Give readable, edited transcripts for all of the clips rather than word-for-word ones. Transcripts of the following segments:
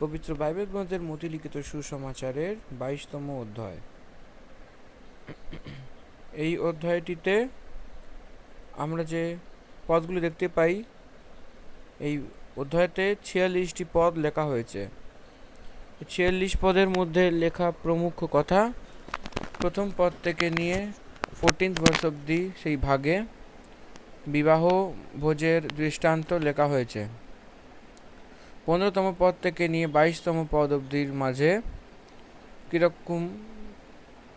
পবিত্র বাইবেল গ্রন্থের মতি লিখিত সুসমাচারের 22তম অধ্যায়। এই অধ্যায়টিতে আমরা যে পদগুলি দেখতে পাই, এই অধ্যায়তে 46টি পদ লেখা হয়েছে। 46 পদের মধ্যে লেখা প্রমুখ কথা প্রথম পদ থেকে নিয়ে 14th ভার্স অবধি সেই ভাগে বিবাহ ভোজের দৃষ্টান্ত লেখা হয়েছে। 15তম পদ থেকে নিয়ে 22তম পদ অবধির মাঝে কীরকম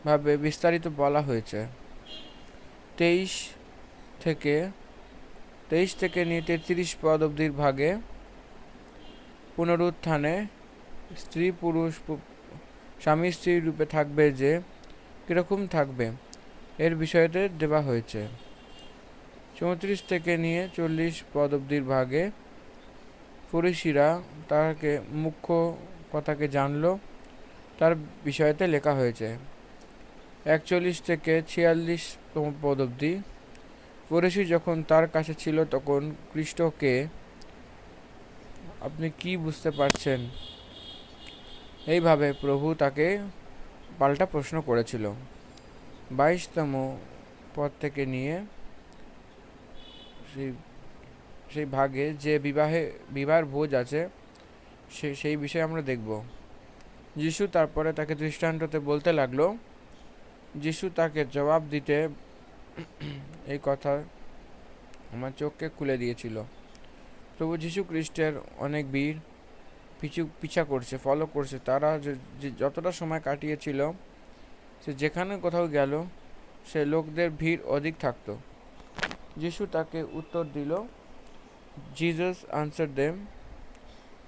ভাবে বিস্তারিত বলা হয়েছে। 23 থেকে নিয়ে 33 পদ অবধির ভাগে পুনরুত্থানে স্ত্রী পুরুষ স্বামী স্ত্রী রূপে থাকবে, যে কীরকম থাকবে এর বিষয়তে দেওয়া হয়েছে। 34 থেকে নিয়ে 40 পদ অবধির ভাগে ফরিসিরা তাকে মুখ্য কথাকে জানলো, তার বিষয়তে লেখা হয়েছে। 41 থেকে 46তম পদ অবধি ফরিসি যখন তার কাছে ছিল তখন খ্রিস্টকে আপনি কি বুঝতে পারছেন, এইভাবে প্রভু তাকে পাল্টা প্রশ্ন করেছিল। 22তম পদ থেকে নিয়ে সেই ভাগে যে বিবাহের ভোজ আছে সেই বিষয়ে আমরা দেখব। যিশু তারপরে তাকে দৃষ্টান্ততে বলতে লাগলো। যিশু তাকে জবাব দিতে এই কথা আমার চোখকে খুলে দিয়েছিল। প্রভু যীশু খ্রিস্টের অনেক বীর পিছা করছে, ফলো করছে। তারা যতটা সময় কাটিয়েছিল, সে যেখানে কোথাও গেল সে লোকদের ভিড় অধিক থাকতো। যিশু তাকে উত্তর দিল, জিসাস আনসার দেম,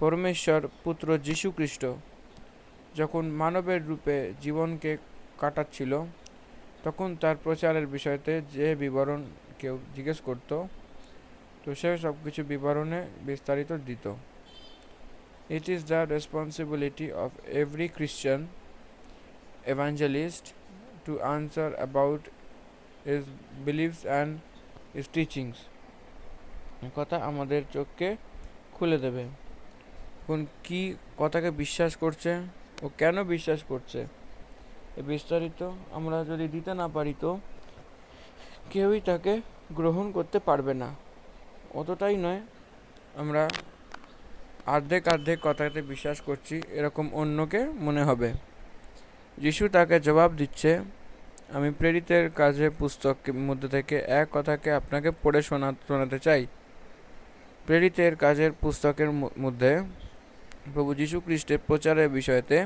পরমেশ্বর পুত্র যীশু খ্রিস্ট যখন মানবের রূপে জীবনকে কাটাচ্ছিল, তখন তার প্রচারের বিষয়তে যে বিবরণ কেউ জিজ্ঞেস করত, তো সে সব কিছু বিবরণে বিস্তারিত দিত। It is the responsibility of every Christian evangelist to answer about his beliefs and his teachings। কথা আমাদের চোখকে খুলে দেবে কোন কি কথাকে বিশ্বাস করছে ও কেন বিশ্বাস করছে, এ বিস্তারিত আমরা যদি দিতে না পারি তো কেউই তাকে গ্রহণ করতে পারবে না। অতটাই নয়, আমরা অর্ধেক কথাতে বিশ্বাস করছি এরকম অন্যকে মনে হবে। যিশু তাকে জবাব দিচ্ছে, আমি প্রেরিতের কাজের পুস্তকের মধ্যে থেকে এক কথাকে আপনাকে পড়ে শোনাতে চাই। প্রেরিতের কাজের পুস্তকের মধ্যে প্রভু যীশু খ্রিস্টের প্রচারের বিষয়তে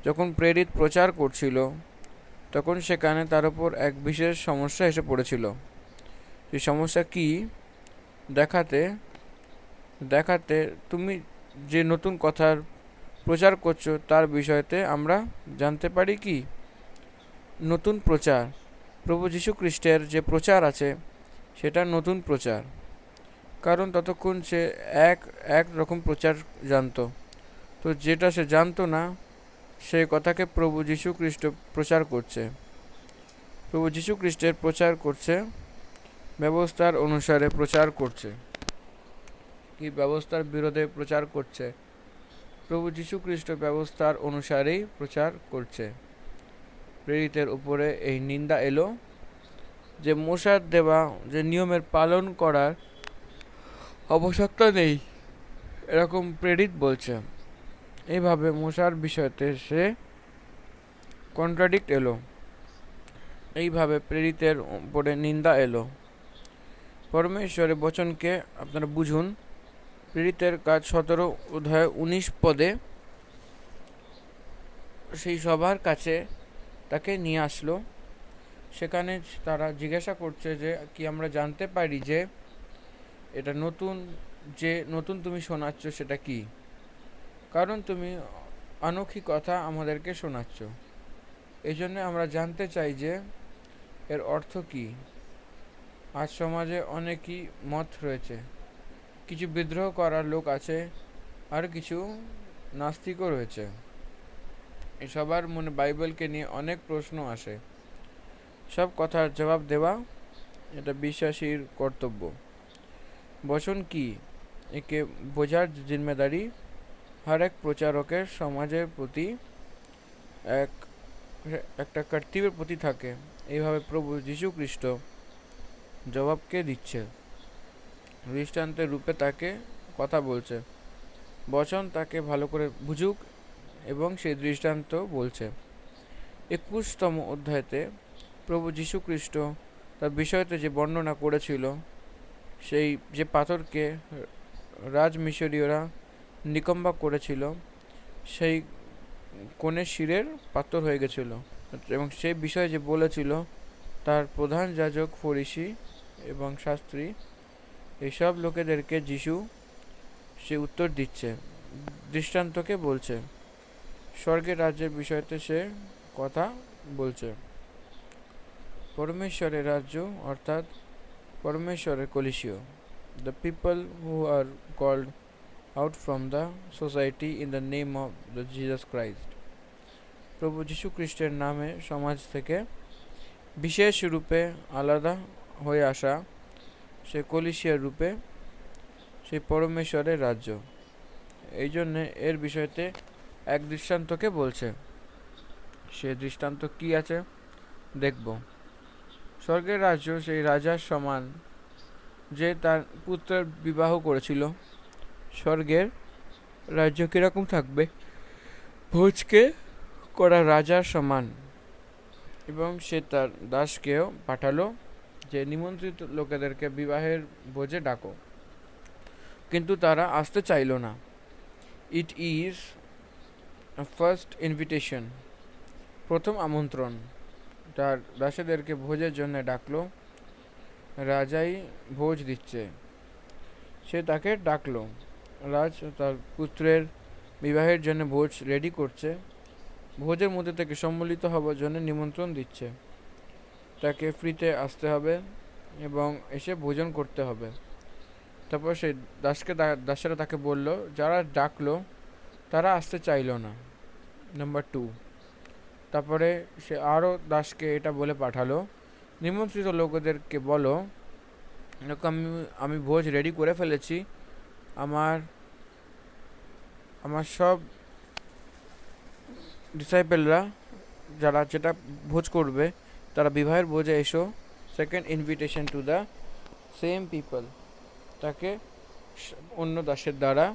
যখন প্রেরিত প্রচার করছিল, তখন সেখানে তার উপর এক বিশেষ সমস্যা এসে পড়েছিল। এই সমস্যা কি? দেখাতে তুমি যে নতুন কথার প্রচার করছো তার বিষয়তে আমরা জানতে পারি কি নতুন প্রচার। প্রভু যীশু খ্রিস্টের যে প্রচার আছে সেটা নতুন প্রচার, কারণ ততক্ষণ সে এক রকম প্রচার জানতো। তো যেটা সে জানতো না সেই কথাকে প্রভু যীশু খ্রিস্ট প্রচার করছে। প্রভু যীশু খ্রিস্টের প্রচার করছে ব্যবস্থার অনুসারে প্রচার করছে। কি ব্যবস্থার বিরোধে প্রচার করছে? প্রভু যীশু খ্রিস্ট ব্যবস্থার অনুসারেই প্রচার করছে। প্রেরিতের উপরে এই নিন্দা এলো যে মোশার দেওয়া যে নিয়মের পালন করার আবশ্যকতা নেই, এরকম প্রেরিত বলছে। এইভাবে মোশার বিষয়তে সে কন্ট্রাডিক্ট এলো, এইভাবে প্রেরিতের উপরে নিন্দা এলো। পরমেশ্বরের বচনকে আপনারা বুঝুন। প্রেরিতের কাজ 17 অধ্যায় 19 পদে সেই সবার কাছে তাকে নিয়ে আসলো। সেখানে তারা জিজ্ঞাসা করছে যে কি আমরা জানতে পারি যে এটা নতুন তুমি শোনাচ্ছ সেটা কি, কারণ তুমি অনৈক্য কথা আমাদেরকে শোনাচ্ছ। এই জন্য আমরা জানতে চাই যে এর অর্থ কি। আজ সমাজে অনেকই মত রয়েছে, কিছু বিদ্রোহ করার লোক আছে, আর কিছু নাস্তিকও রয়েছে। এই সবার মনে বাইবেলকে নিয়ে অনেক প্রশ্ন আসে। সব কথার জবাব দেওয়া এটা বিশ্বাসীর কর্তব্য। বচন কি একে বোঝার জিম্মেদারি हर एक प्रचारकेर समाजेर प्रति एक একটা কর্তব্যের প্রতি থাকে। এইভাবে প্রভু যীশু খ্রিস্ট জবাবকে দিচ্ছে, দৃষ্টান্তের রূপে তাকে কথা বলছে, বচন তাকে ভালো করে বুঝুক এবং সেই দৃষ্টান্ত বলছে। 21তম অধ্যায়তে প্রভু যীশু খ্রিস্ট তার বিষয়তে যে বর্ণনা করেছিল, সেই যে পাথরকে রাজমিশরীয়রা নিকম্বা করেছিল, সেই কোণের শিরের পাথর হয়ে গেছিল, এবং সেই বিষয়ে যে বলেছিল, তার প্রধান যাজক, ফরিসি এবং শাস্ত্রী এইসব লোকেদেরকে যিশু সে উত্তর দিচ্ছে, দৃষ্টান্তকে বলছে, স্বর্গের রাজ্যের বিষয়তে সে কথা বলছে। পরমেশ্বরের রাজ্য অর্থাৎ পরমেশ্বরের কলিসিয়, the people who are called out from the society in the name of the Jesus Christ, প্রভু যীশু খ্রিস্টের নামে সমাজ থেকে বিশেষ রূপে আলাদা হয়ে আসা সে কলিসিয়ার রূপে সেই পরমেশ্বরের রাজ্য। এই জন্যে এর বিষয়তে এক দৃষ্টান্তকে বলছে। সে দৃষ্টান্ত কি আছে দেখব। স্বর্গের রাজ্য সেই রাজার সমান যে তার পুত্রের বিবাহ করেছিল। স্বর্গের রাজ্য কিরকম থাকবে? ভোজকে করা রাজার সমান। এবং সে তার দাসকেও পাঠালো যে নিমন্ত্রিত লোকেদেরকে বিবাহের ভোজে ডাকো, কিন্তু তারা আসতে চাইল না। ইট ইজ ফার্স্ট ইনভিটেশন, প্রথম আমন্ত্রণ। তার দাসেদেরকে ভোজের জন্য ডাকলো, রাজাই ভোজ দিচ্ছে, সে তাকে ডাকলো। রাজ তার পুত্রের বিবাহের জন্য ভোজ রেডি করছে, ভোজের মধ্যে থেকে সম্মিলিত হবার জন্য নিমন্ত্রণ দিচ্ছে। তাকে ফ্রিতে আসতে হবে এবং এসে ভোজন করতে হবে। তারপর সেই দাসেরা তাকে বলল, যারা ডাকলো তারা আসতে চাইল না। নাম্বার 2, তারপরে সে আরও দাসকে এটা বলে পাঠালো, নিমন্ত্রিত লোকদেরকে বলো, আমি ভোজ রেডি করে ফেলেছি, আমার সব ডিসাইপেলরা যারা যেটা ভোজ করবে তারা বিবাহের ভোজে এসো। Second invitation to the same people, তাকে অন্য দাসের দ্বারা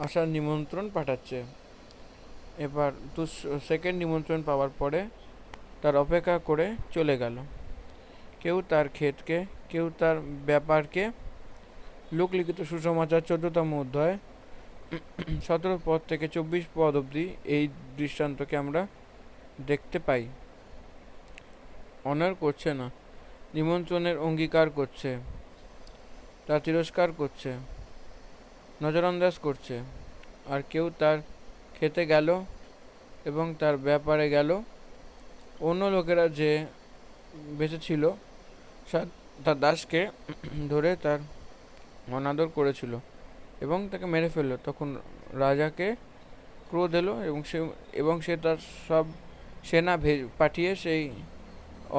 আসার নিমন্ত্রণ পাঠাচ্ছে। এবার সেকেন্ড নিমন্ত্রণ পাওয়ার পরে তার অপেক্ষা করে চলে গেল। কেউ তার ক্ষেতকে, কেউ তার ব্যাপারকে। লোকলিখিত সুসমাচার 14তম অধ্যায় 17 পদ থেকে 24 পদ অবধি এই দৃষ্টান্তকে আমরা দেখতে পাই। অনার করছে না, নিমন্ত্রণের অঙ্গীকার করছে, তা তিরস্কার করছে, নজরআন্দাজ করছে। আর কেউ তার খেতে গেল এবং তার ব্যাপারে গেল। অন্য লোকেরা যে বেঁচে ছিল তার দাসকে ধরে তার অনাদর করেছিল এবং তাকে মেরে ফেললো। তখন রাজাকে ক্রোধ এলো এবং সে তার সব সেনা পাঠিয়ে সেই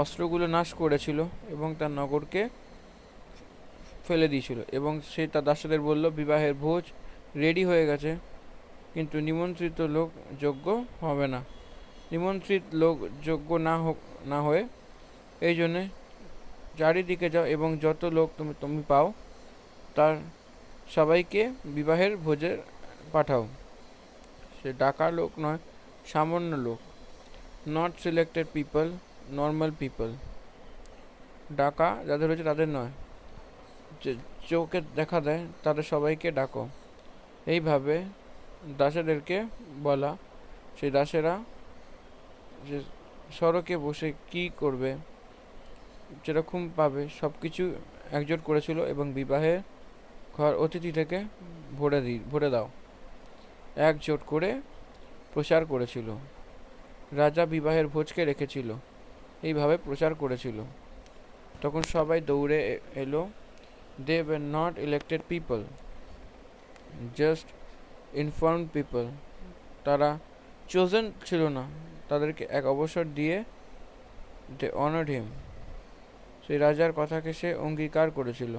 অস্ত্রগুলো নাশ করেছিল এবং তার নগরকে ফেলে দিয়েছিল। এবং সে তার দাসদের বলল, বিবাহের ভোজ রেডি হয়ে গেছে, কিন্তু নিমন্ত্রিত লোক যোগ্য হবে না। নিমন্ত্রিত লোক যোগ্য না হয়ে এই জন্যে চারিদিকে যাও এবং যত লোক তুমি পাও তার সবাইকে বিবাহের ভোজে পাঠাও। সে ডাকা লোক নয়, সামান্য লোক, not selected people, normal people. ডাকা যাদের হয়েছে তাদের নয়, যে চোখে দেখা দেয় তাদের সবাইকে ডাকো। এইভাবে দাসেদেরকে বলা, সেই দাসেরা যে সড়কে বসে কি করবে, যেরকম পাবে সব কিছু একজোট করেছিল এবং বিবাহে ঘর অতিথি থেকে ভরে দাও একজোট করে প্রচার করেছিল। রাজা বিবাহের ভোজকে রেখেছিল, এইভাবে প্রচার করেছিল। তখন সবাই দৌড়ে এলো। They were not elected people, just informed people. তারা চোজেন ছিল না, তাদেরকে এক অবসর দিয়ে দে অনার্ড হিম, সেই রাজার কথাকে সে অঙ্গীকার করেছিল।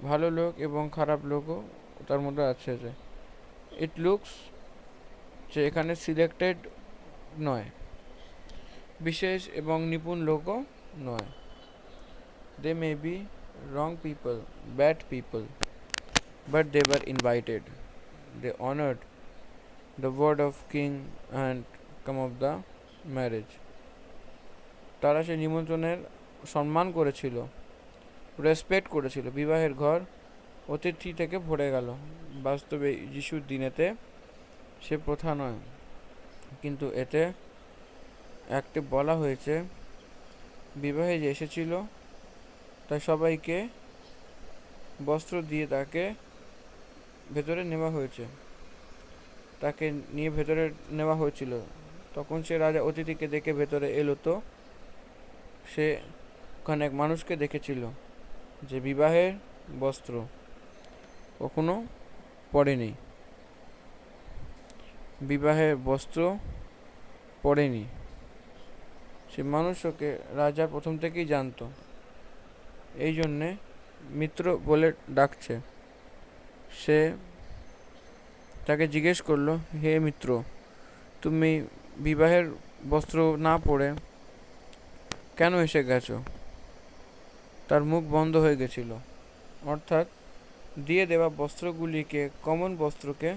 ভালো লোক এবং খারাপ লোকও তার মধ্যে আছে। ইট লুকস যে এখানে সিলেক্টেড নয়, বিশেষ এবং নিপুণ লোকও নয়। They may be wrong people, bad people, but they were invited. They honored the word of king and come of the marriage. তারা সেই নিমন্ত্রণের সম্মান করেছিল, রেসপেক্ট করেছিল। বিবাহের ঘর অতিথি থেকে ভরে গেল। বাস্তবে যিশুর দিনেতে সে প্রথা নয়, কিন্তু এতে একটি বলা হয়েছে বিবাহে যে এসেছিল তাই সবাইকে বস্ত্র দিয়ে তাকে ভেতরে নেওয়া হয়েছে, তাকে নিয়ে ভেতরে নেওয়া হয়েছিল। তখন সে রাজা অতিথিকে দেখে ভেতরে এলো, তো সে ওখানে এক মানুষকে দেখেছিল যে বিবাহের বস্ত্র কখনো পরেনি, বিবাহের বস্ত্র পরেনি। সে মানুষকে রাজা প্রথম থেকেই জানতো, এই জন্যে মিত্র বলে ডাকছে। সে তাকে জিজ্ঞেস করলো, হে মিত্র, তুমি বিবাহের বস্ত্র না পরে কেন এসে গেছো? তার মুখ বন্ধ হয়ে গেছিল, অর্থাৎ দিয়ে দেওয়া বস্ত্রগুলিকে, কমন বস্ত্রকে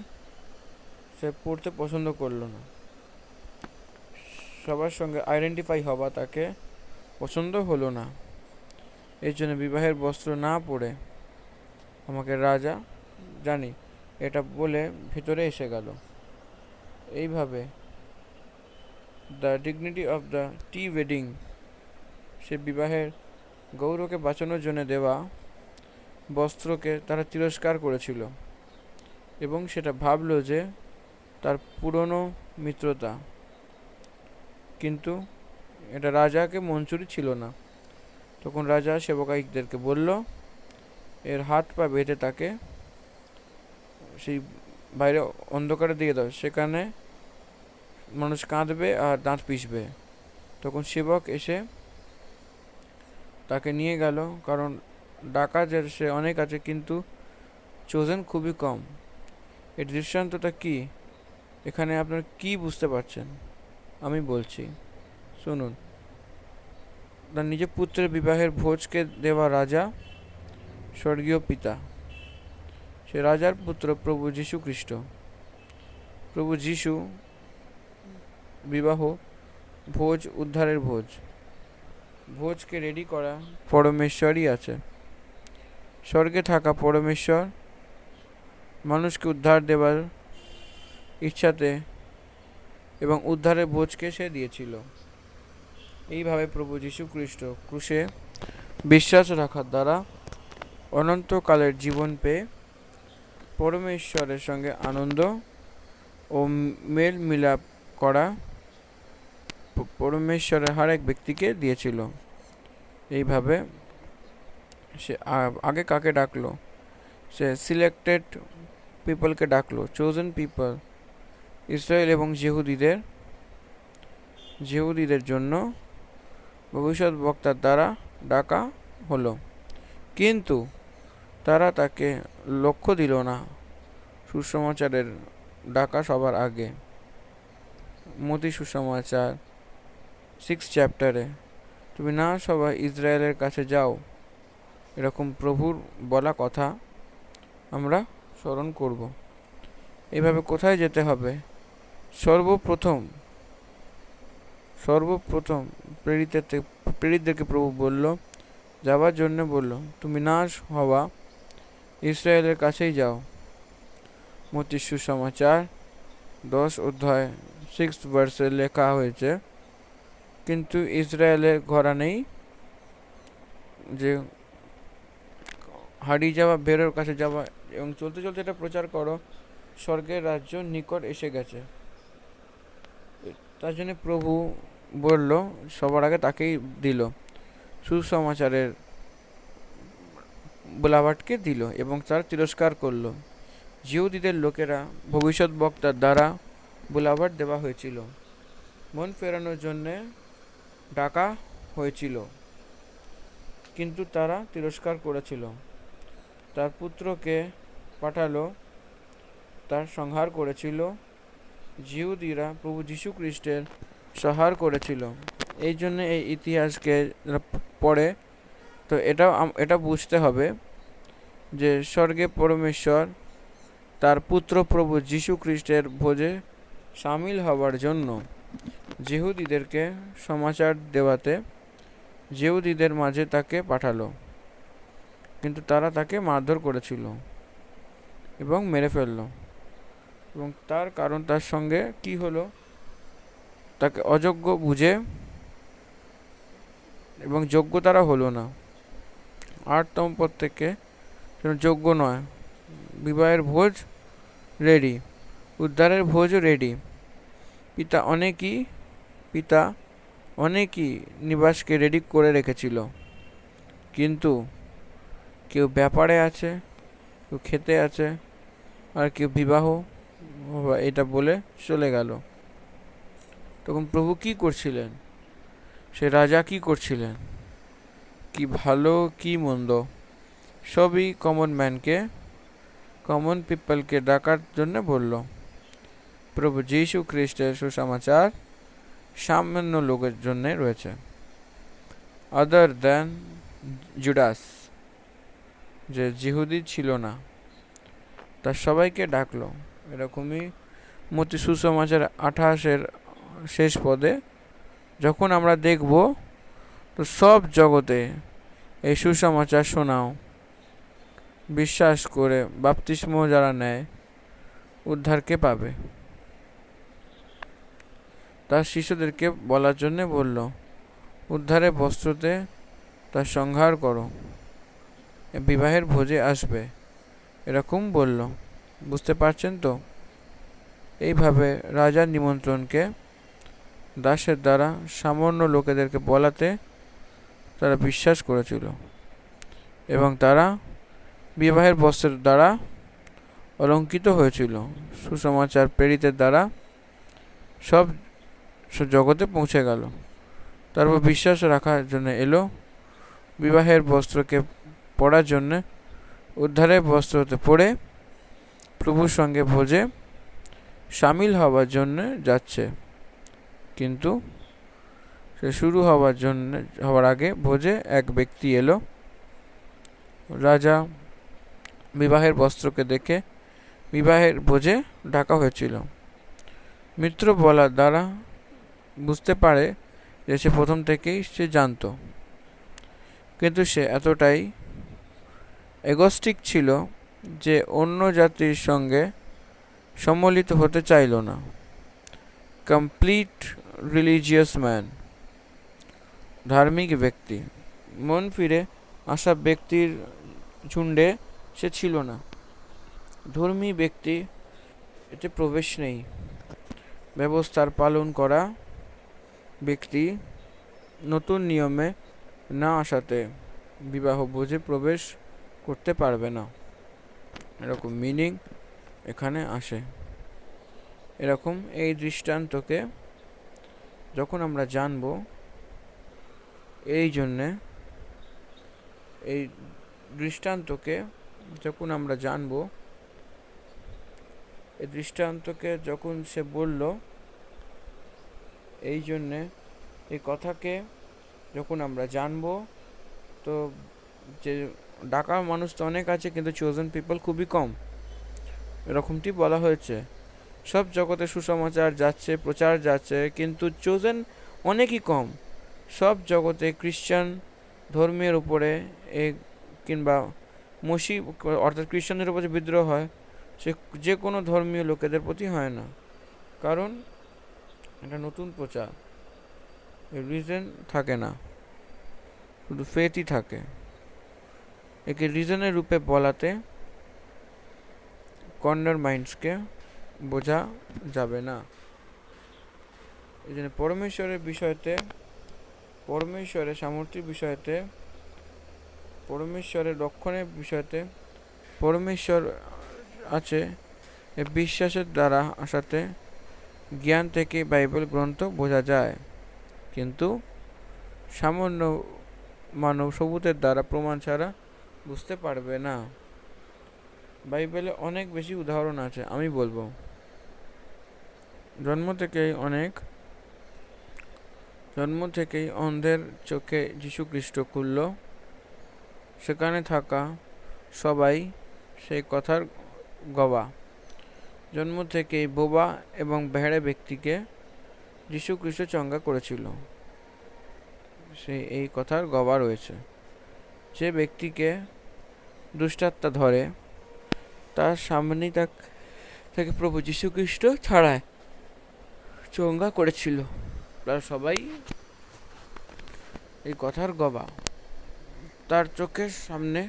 সে পরতে পছন্দ করলো না। সবার সঙ্গে আইডেন্টিফাই হওয়া তাকে পছন্দ হলো না। এর জন্য বিবাহের বস্ত্র না পরে আমাকে রাজা জানি এটা বলে ভিতরে এসে গেল। এইভাবে দ্য ডিগনিটি অফ দ্য টি ওয়েডিং, সে বিবাহের গৌরবকে বাঁচানোর জন্য দেওয়া বস্ত্রকে তারা তিরস্কার করেছিল এবং সেটা ভাবলো যে তার পুরনো মিত্রতা, কিন্তু এটা রাজাকে মঞ্জুরি ছিল না। তখন রাজা সেবকাইদেরকে বলল, এর হাত পা বেঁধে তাকে সেই বাইরে অন্ধকারে দিয়ে দাও, সেখানে মানুষ কাঁদবে আর দাঁত পিষবে। তখন সেবক এসে তাকে নিয়ে গেল, কারণ ডাকাতের সে অনেক আছে কিন্তু চোজেন খুবই কম। এই দৃষ্টান্তটা কি, এখানে আপনারা কি বুঝতে পারছেন আমি বলছি, শুনুন। তার নিজের পুত্রের বিবাহের ভোজকে দেওয়া রাজা স্বর্গীয় পিতা, সে রাজার পুত্র প্রভু যীশু খ্রিস্ট। প্রভু যীশু বিবাহ ভোজ, উদ্ধারের ভোজ, ভোজকে রেডি করা পরমেশ্বরই আছে। স্বর্গে থাকা পরমেশ্বর মানুষকে উদ্ধার দেওয়ার ইচ্ছাতে এবং উদ্ধারের ভোজকে সে দিয়েছিল। এইভাবে প্রভু যীশু খ্রিস্ট ক্রুশে বিশ্বাস রাখার দ্বারা অনন্তকালের জীবন পেয়ে পরমেশ্বরের সঙ্গে আনন্দ ও মেল মিলাপ করা পরমেশ্বরের হর এক ব্যক্তিকে দিয়েছিল। এইভাবে সে আগে কাকে ডাকলো? সে সিলেক্টেড পিপলকে ডাকলো, চোজেন পিপল, ইসরায়েল এবং যেহুদিদের জন্য ভবিষ্যৎ বক্তার দ্বারা ডাকা হলো, কিন্তু তারা তাকে লক্ষ্য দিল না। সুসমাচারের ডাকা সবার আগে, মতি সুসমাচার 6 চ্যাপ্টারে, তুমি না সবাই ইসরায়েলের কাছে যাও, এরকম প্রভুর বলা কথা আমরা স্মরণ করব। এভাবে কোথায় যেতে হবে? সর্বপ্রথম প্রেরিতদেরকে প্রভু বলল, যাওয়ার জন্য বলল, তুমি নাশ হওয়া ইসরায়েলের কাছেই যাও। মতি সুসমাচার 10 অধ্যায় 6 ভার্সে লেখা হয়েছে, কিন্তু ইসরায়েলের ঘোড়া নেই যে হারিয়ে যাওয়া বেরোর কাছে যাওয়া এবং চলতে চলতে এটা প্রচার করো, স্বর্গের রাজ্য নিকট এসে গেছে। তার জন্য প্রভু বলল, সবার আগে তাকেই দিল, সুসমাচারের বোলাবাটকে দিল এবং তার তিরস্কার করলো। জিহুদীদের লোকেরা ভবিষ্যৎ বক্তার দ্বারা বোলাবাট দেওয়া হয়েছিল, মন ফেরানোর জন্যে ডাকা হয়েছিল, কিন্তু তারা তিরস্কার করেছিল। তার পুত্রকে পাঠালো তার সংহার করেছিল, জিহুদিরা প্রভু যীশু খ্রিস্টের সংহার করেছিল। এই জন্য এই ইতিহাসকে পড়ে তো এটা বুঝতে হবে যে স্বর্গে পরমেশ্বর তার পুত্র প্রভু যীশু খ্রিস্টের ভোজে সামিল হওয়ার জন্য জিহুদিদেরকে সমাচার দেওয়াতে জিহুদিদের মাঝে তাকে পাঠালো, কিন্তু তারা তাকে মারধর করেছিল এবং মেরে ফেললো। এবং তার কারণ তার সঙ্গে কি হলো, তাকে অযোগ্য বুঝে এবং যোগ্য তারা হলো না। 8তম পদ থেকে যোগ্য নয়, বিবাহের ভোজ রেডি, উদ্ধারের ভোজও রেডি। পিতা অনেকই নিবাসকে রেডি করে রেখেছিল, কিন্তু কেউ ব্যাপারে আছে, কেউ খেতে আছে, আর কেউ বিবাহ এটা বলে চলে গেল। তখন প্রভু কি করছিলেন, সে রাজা কি করছিলেন, কি ভালো কি মন্দ সবই কমন পিপলকে ডাকার জন্য বলল। প্রভু যীশু খ্রিস্টের সুসমাচার সামান্য লোকের জন্য রয়েছে, আদার দ্যান জুডাস, যে জিহুদি ছিল না, তার সবাইকে ডাকলো। এরকমই মতি সুসমাচার 28-এর শেষ পদে যখন আমরা দেখব, তো সব জগতে এই সুসমাচার শোনাও, বিশ্বাস করে বাপ্তিস্ম যারা নেয় উদ্ধারকে পাবে। তার শিষ্যদেরকে বলার জন্য বলল, উদ্ধারের বস্ত্রতে তার সংহার করো, বিবাহের ভোজে আসবে, এরকম বলল। বুঝতে পারছেন তো? এইভাবে রাজার নিমন্ত্রণকে দাসের দ্বারা সামান্য লোকেদেরকে বলাতে তারা বিশ্বাস করেছিল, এবং তারা বিবাহের বস্ত্রের দ্বারা অলঙ্কিত হয়েছিল। সুসমাচার প্রেরিতের দ্বারা সব জগতে পৌঁছে গেল। তারপর বিশ্বাস রাখার জন্য এলো, বিবাহের বস্ত্রকে পরার জন্য উদ্ধারের বস্ত্রতে পরে প্রভুর সঙ্গে ভোজে সামিল হওয়ার জন্য যাচ্ছে। কিন্তু সে শুরু হওয়ার আগে ভোজে এক ব্যক্তি এলো। রাজা বিবাহের বস্ত্রকে দেখে বিবাহের ভোজে ডাকা হয়েছিল। মিত্র বলার দ্বারা বুঝতে পারে যে সে প্রথম থেকেই সে জানত, কিন্তু সে এতটাই এগোস্টিক ছিল যে অন্য জাতির সঙ্গে সম্মিলিত হতে চাইল না। কমপ্লিট রিলিজিয়াস ম্যান, ধার্মিক ব্যক্তি, মন ফিরে আসা ব্যক্তির ঝুন্ডে সে ছিল না। ধর্মী ব্যক্তি এতে প্রবেশ নেই। ব্যবস্থার পালন করা ব্যক্তি নতুন নিয়মে না আসাতে বিবাহ ভোজে প্রবেশ করতে পারবে না, এরকম মিনিং এখানে আসে। এরকম এই দৃষ্টান্তকে যখন আমরা জানব, এই জন্যে এই দৃষ্টান্তকে যখন আমরা জানব, এই দৃষ্টান্তকে যখন সে বলল, এই জন্যে এই কথাকে যখন আমরা জানব, তো যে ডাকা মানুষ তো অনেক আছে, কিন্তু চোজেন পিপল খুবই কম, এরকমটি বলা হয়েছে। সব জগতে সুসমাচার যাচ্ছে, প্রচার যাচ্ছে, কিন্তু চোজেন অনেকই কম। সব জগতে খ্রিশ্চান ধর্মের উপরে কিংবা অর্থাৎ খ্রিশ্চানদের উপরে বিদ্রোহ হয়, সে যে কোনো ধর্মীয় লোকেদের প্রতি হয় না, কারণ এটা নতুন প্রচার, রিজন থাকে না, শুধু ফেথই থাকে। একে রিজনের রূপে বলাতে কর্নার মাইন্ডসকে বোঝা যাবে না। এই জন্য পরমেশ্বরের বিষয়তে, পরমেশ্বরের সামর্থ্যের বিষয়তে, পরমেশ্বরের রক্ষণের বিষয়তে পরমেশ্বর আছে এ বিশ্বাসের দ্বারা আসাতে জ্ঞান থেকে বাইবেল গ্রন্থ বোঝা যায়, কিন্তু সামান্য মানব সবুতের দ্বারা প্রমাণ ছাড়া বুঝতে পারবে না। বাইবেলে অনেক বেশি উদাহরণ আছে, আমি বলবো। জন্ম থেকেই অন্ধের চোখে যীশু খ্রিস্ট খুলল। সেখানে থাকা সবাই সেই কথার গবা। জন্ম থেকেই বোবা এবং বেহাড়ে ব্যক্তিকে যীশু খ্রিস্ট চঙ্গা করেছিল, এই কথার গবা রয়েছে। যে ব্যক্তিকে দুষ্টাত্মা ধরে, তার সামনেই তাকে প্রভু যীশু খ্রিস্ট ছাড়ায় চঙ্গা করেছিল। তারা সবাই এই কথার গবা। তার চোখের সামনে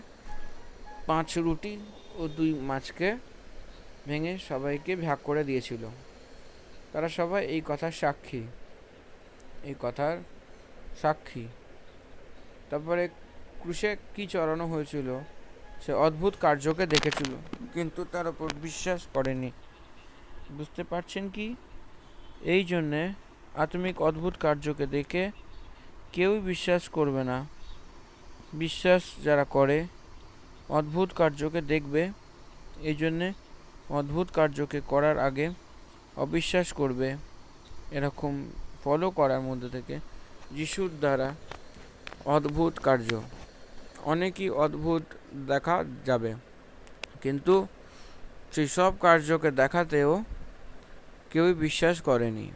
5 রুটি ও 2 মাছকে ভেঙে সবাইকে ভাগ করে দিয়েছিল। তারা সবাই এই কথার সাক্ষী। তারপরে ক্রুশে কি চড়ানো হয়েছিল, সে অদ্ভুত কার্যকে দেখেছিল, কিন্তু তার উপর বিশ্বাস করেনি। বুঝতে পারছেন কি? এই জন্যে আত্মিক অদ্ভুত কার্যকে দেখে কেউই বিশ্বাস করবে না। বিশ্বাস যারা করে অদ্ভুত কার্যকে দেখবে, এই জন্যে অদ্ভুত কার্যকে করার আগে অবিশ্বাস করবে। এরকম ফলো করার মধ্যে থেকে যিশুর দ্বারা অদ্ভুত কার্য অনেকই অদ্ভুত দেখা যাবে, কিন্তু সেই সব কার্যকে দেখাতেও কেউই বিশ্বাস করেনি।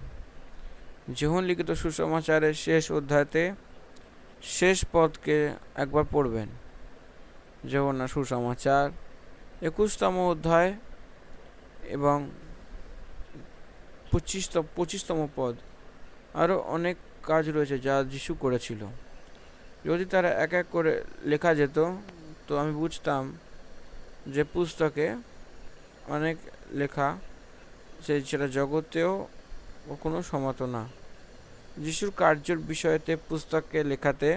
যোহন লিখিত সুসমাচারের শেষ অধ্যায়তে শেষ পদকে একবার পড়বেন। যোহন্না সুসমাচার 21তম অধ্যায় এবং 25তম পদ। আরও অনেক কাজ রয়েছে যা যিশু করেছিল। যদি তারা এক এক করে লেখা যেত, তো আমি বুঝতাম যে পুস্তকে অনেক লেখা, সেটা জগতেও কখনো সমাতো না। যিশুর কার্যের বিষয়তে পুস্তকে লেখাতে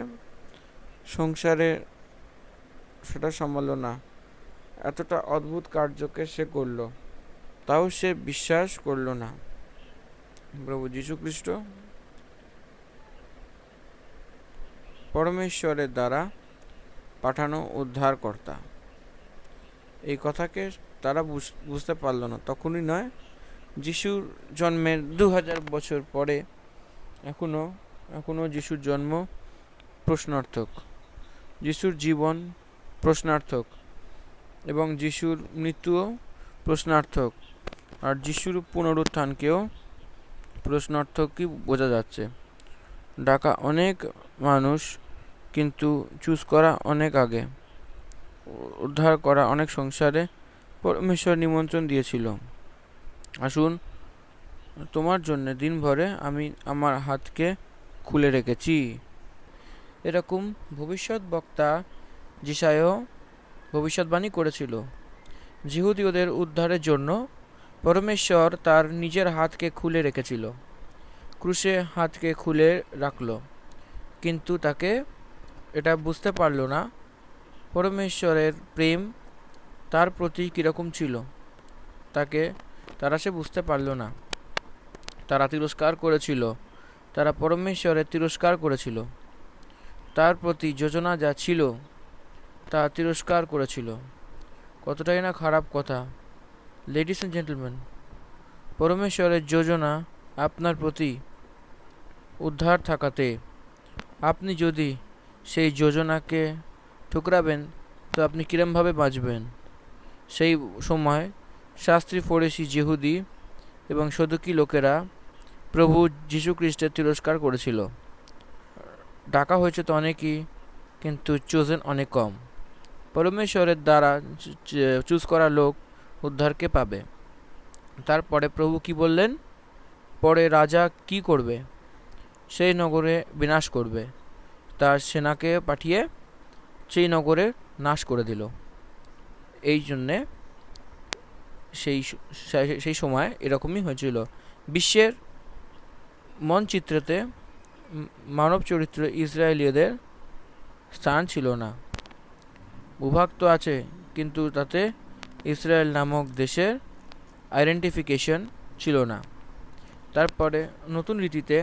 সংসারে সেটা সম্ভব না। এতটা অদ্ভুত কার্যকে সে করল, তাও সে বিশ্বাস করল না। প্রভু যীশু খ্রিস্ট পরমেশ্বরের দ্বারা পাঠানো উদ্ধারকর্তা, এই কথাকে তারা বুঝতে পারল না। তখনই নয়, যিশুর জন্মের 2000 বছর পরে এখনো যিশুর জন্ম প্রশ্নার্থক, যিশুর জীবন প্রশ্নার্থক, এবং যিশুর মৃত্যুও প্রশ্নার্থক, আর যিশুর পুনরুত্থানকেও প্রশ্নার্থকই বোঝা যাচ্ছে। ডাকা অনেক মানুষ, কিন্তু চুজ করা অনেক আগে। উদ্ধার করা অনেক সংসারে পরমেশ্বর নিমন্ত্রণ দিয়েছিল, আসুন তোমার জন্য দিনভরে আমি আমার হাতকে খুলে রেখেছি। এরকম ভবিষ্যৎ বক্তা যিশায়াও ভবিষ্যৎবাণী করেছিল। যিহুদীয়দের উদ্ধারের জন্য পরমেশ্বর তার নিজের হাতকে খুলে রেখেছিল। ক্রুশে হাতকে খুলে রাখল, কিন্তু তাকে এটা বুঝতে পারল না পরমেশ্বরের প্রেম তার প্রতি কীরকম ছিল। তারা সে বুঝতে পারল না। তারা তিরস্কার করেছিল, তারা পরমেশ্বরের তিরস্কার করেছিল। তার প্রতি যোজনা যা ছিল তা তিরস্কার করেছিল। কতটাই না খারাপ কথা। লেডিস অ্যান্ড জেন্টলম্যান, পরমেশ্বরের যোজনা আপনার প্রতি উদ্ধার থাকাতে আপনি যদি সেই যোজনাকে ঠুকরাবেন, তো আপনি কিরমভাবে বাঁচবেন? সেই সময় শাস্ত্রী, ফরিসি, যিহুদি এবং সদুকি লোকেরা প্রভু যীশু খ্রিস্টের তিরস্কার করেছিল। ডাকা হয়েছে তো অনেকই, কিন্তু চোজেন অনেক কম। পরমেশ্বরের দ্বারা চুজ করা লোক উদ্ধারকে পাবে। তারপরে প্রভু কি বললেন? পরে রাজা কি করবে? সেই নগরে বিনাশ করবে, তার সেনাকে পাঠিয়ে সেই নগরে নাশ করে দিল। এই জন্যে সেই সময় এরকমই হয়েছিল। বিশ্বের মানচিত্রেতে মানব চরিত্র ইসরায়েলীয়দের স্থান ছিল না। ভূভাগ তো আছে, কিন্তু তাতে ইসরায়েল নামক দেশের আইডেন্টিফিকেশন ছিল না। তারপরে নতুন রীতিতে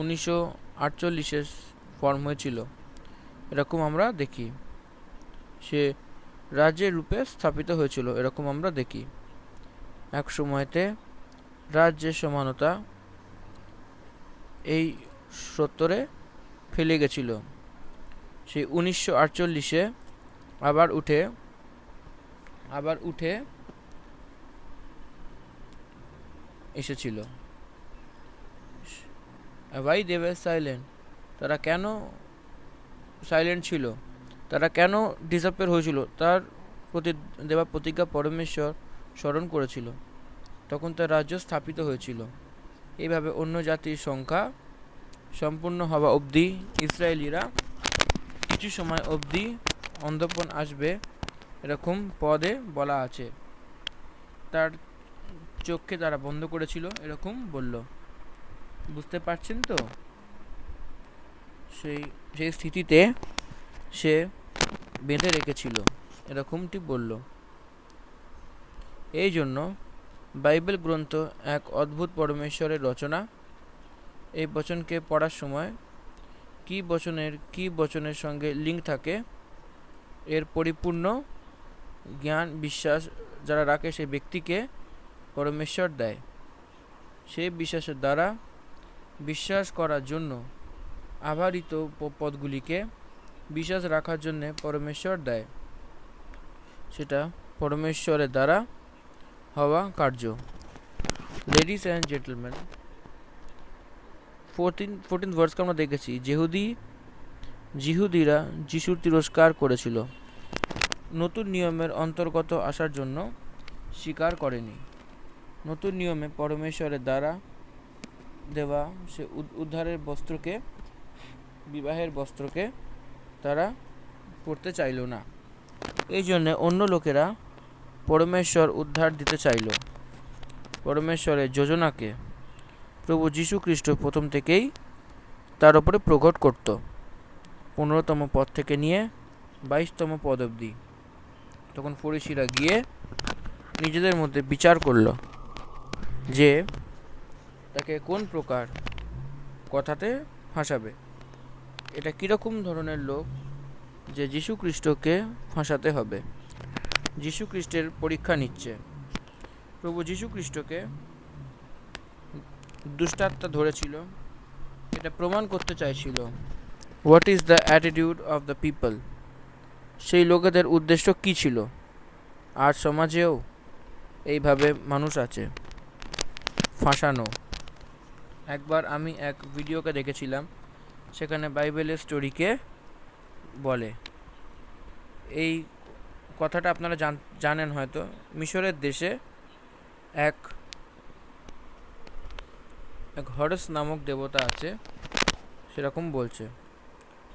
1948 ফর্ম হয়েছিল। এরকম আমরা দেখি। সে রাজ্যের রূপে স্থাপিত হয়েছিল, এরকম আমরা দেখি। এক সময়তে রাজ্যের সমানতা এই সত্তরে ফেলে গেছিল। সেই 1948-এ আবার উঠে এসেছিল। ওয়াই দে ওয়ার সাইলেন্ট, তারা কেন সাইলেন্ট ছিল, তারা কেন ডিসঅ্যাপিয়ার হয়েছিল? তার প্রতি দেওয়া প্রতিজ্ঞা পরমেশ্বর স্মরণ করেছিল, তখন তার রাজ্য স্থাপিত হয়েছিল। এইভাবে অন্য জাতির সংখ্যা সম্পূর্ণ হওয়া অবধি ইসরায়েলিরা কিছু সময় অবধি অন্ধপন আসবে, এরকম পদে বলা আছে। তার চোখকে তারা বন্ধ করেছিল, এরকম বলল। বুঝতে পারছেন তো? সেই স্থিতিতে সে বেঁধে রেখেছিল, এরকমটি বলল। এই জন্য বাইবেল গ্রন্থ এক অদ্ভুত পরমেশ্বরের রচনা। এই বচনকে পড়ার সময় কি বচনের সঙ্গে লিঙ্ক থাকে, এর পরিপূর্ণ জ্ঞান বিশ্বাস যারা রাখে সেই ব্যক্তিকে পরমেশ্বর দেয়। সেই বিশ্বাসের দ্বারা বিশ্বাস করার জন্য আভারিত পদগুলিকে বিশ্বাস রাখার জন্য পরমেশ্বর দেয়, সেটা পরমেশ্বরের দ্বারা হওয়া কার্য। লেডিস অ্যান্ড জেন্টলম্যান, 14th ভার্সকে আমরা দেখেছি। জিহুদিরা যিশুর তিরস্কার করেছিল, নতুন নিয়মের অন্তর্গত আসার জন্য স্বীকার করেনি। নতুন নিয়মে পরমেশ্বরের দ্বারা দেওয়া সে উদ্ধারের বস্ত্রকে, বিবাহের বস্ত্রকে তারা পড়তে চাইল না। এই জন্যে অন্য লোকেরা পরমেশ্বর উদ্ধার দিতে চাইল। পরমেশ্বরের যোজনাকে প্রভু যীশু খ্রিস্ট প্রথম থেকেই তার উপরে প্রকট করত। 15তম পদ থেকে নিয়ে 22তম পদ অবধি। তখন ফরিসিরা গিয়ে নিজেদের মধ্যে বিচার করল যে তাকে কোন প্রকার কথাতে ফাঁসাবে। এটা কীরকম ধরনের লোক যে যীশু খ্রিস্টকে ফাঁসাতে হবে। যীশু খ্রিস্টের পরীক্ষা নিচ্ছে। প্রভু যীশু খ্রিস্টকে দুষ্টাত্মা ধরেছিল, এটা প্রমাণ করতে চাইছিল। What is the attitude of the people, সেই লোকেদের উদ্দেশ্য কী ছিল। আর সমাজেও এইভাবে মানুষ আছে, ফাঁসানো। একবার আমি এক ভিডিওকে দেখেছিলাম, সেখানে বাইবেলের স্টোরিকে বলে। এই কথাটা আপনারা জানেন হয়তো। মিশরের দেশে এক হরস নামক দেবতা আছে, সেরকম বলছে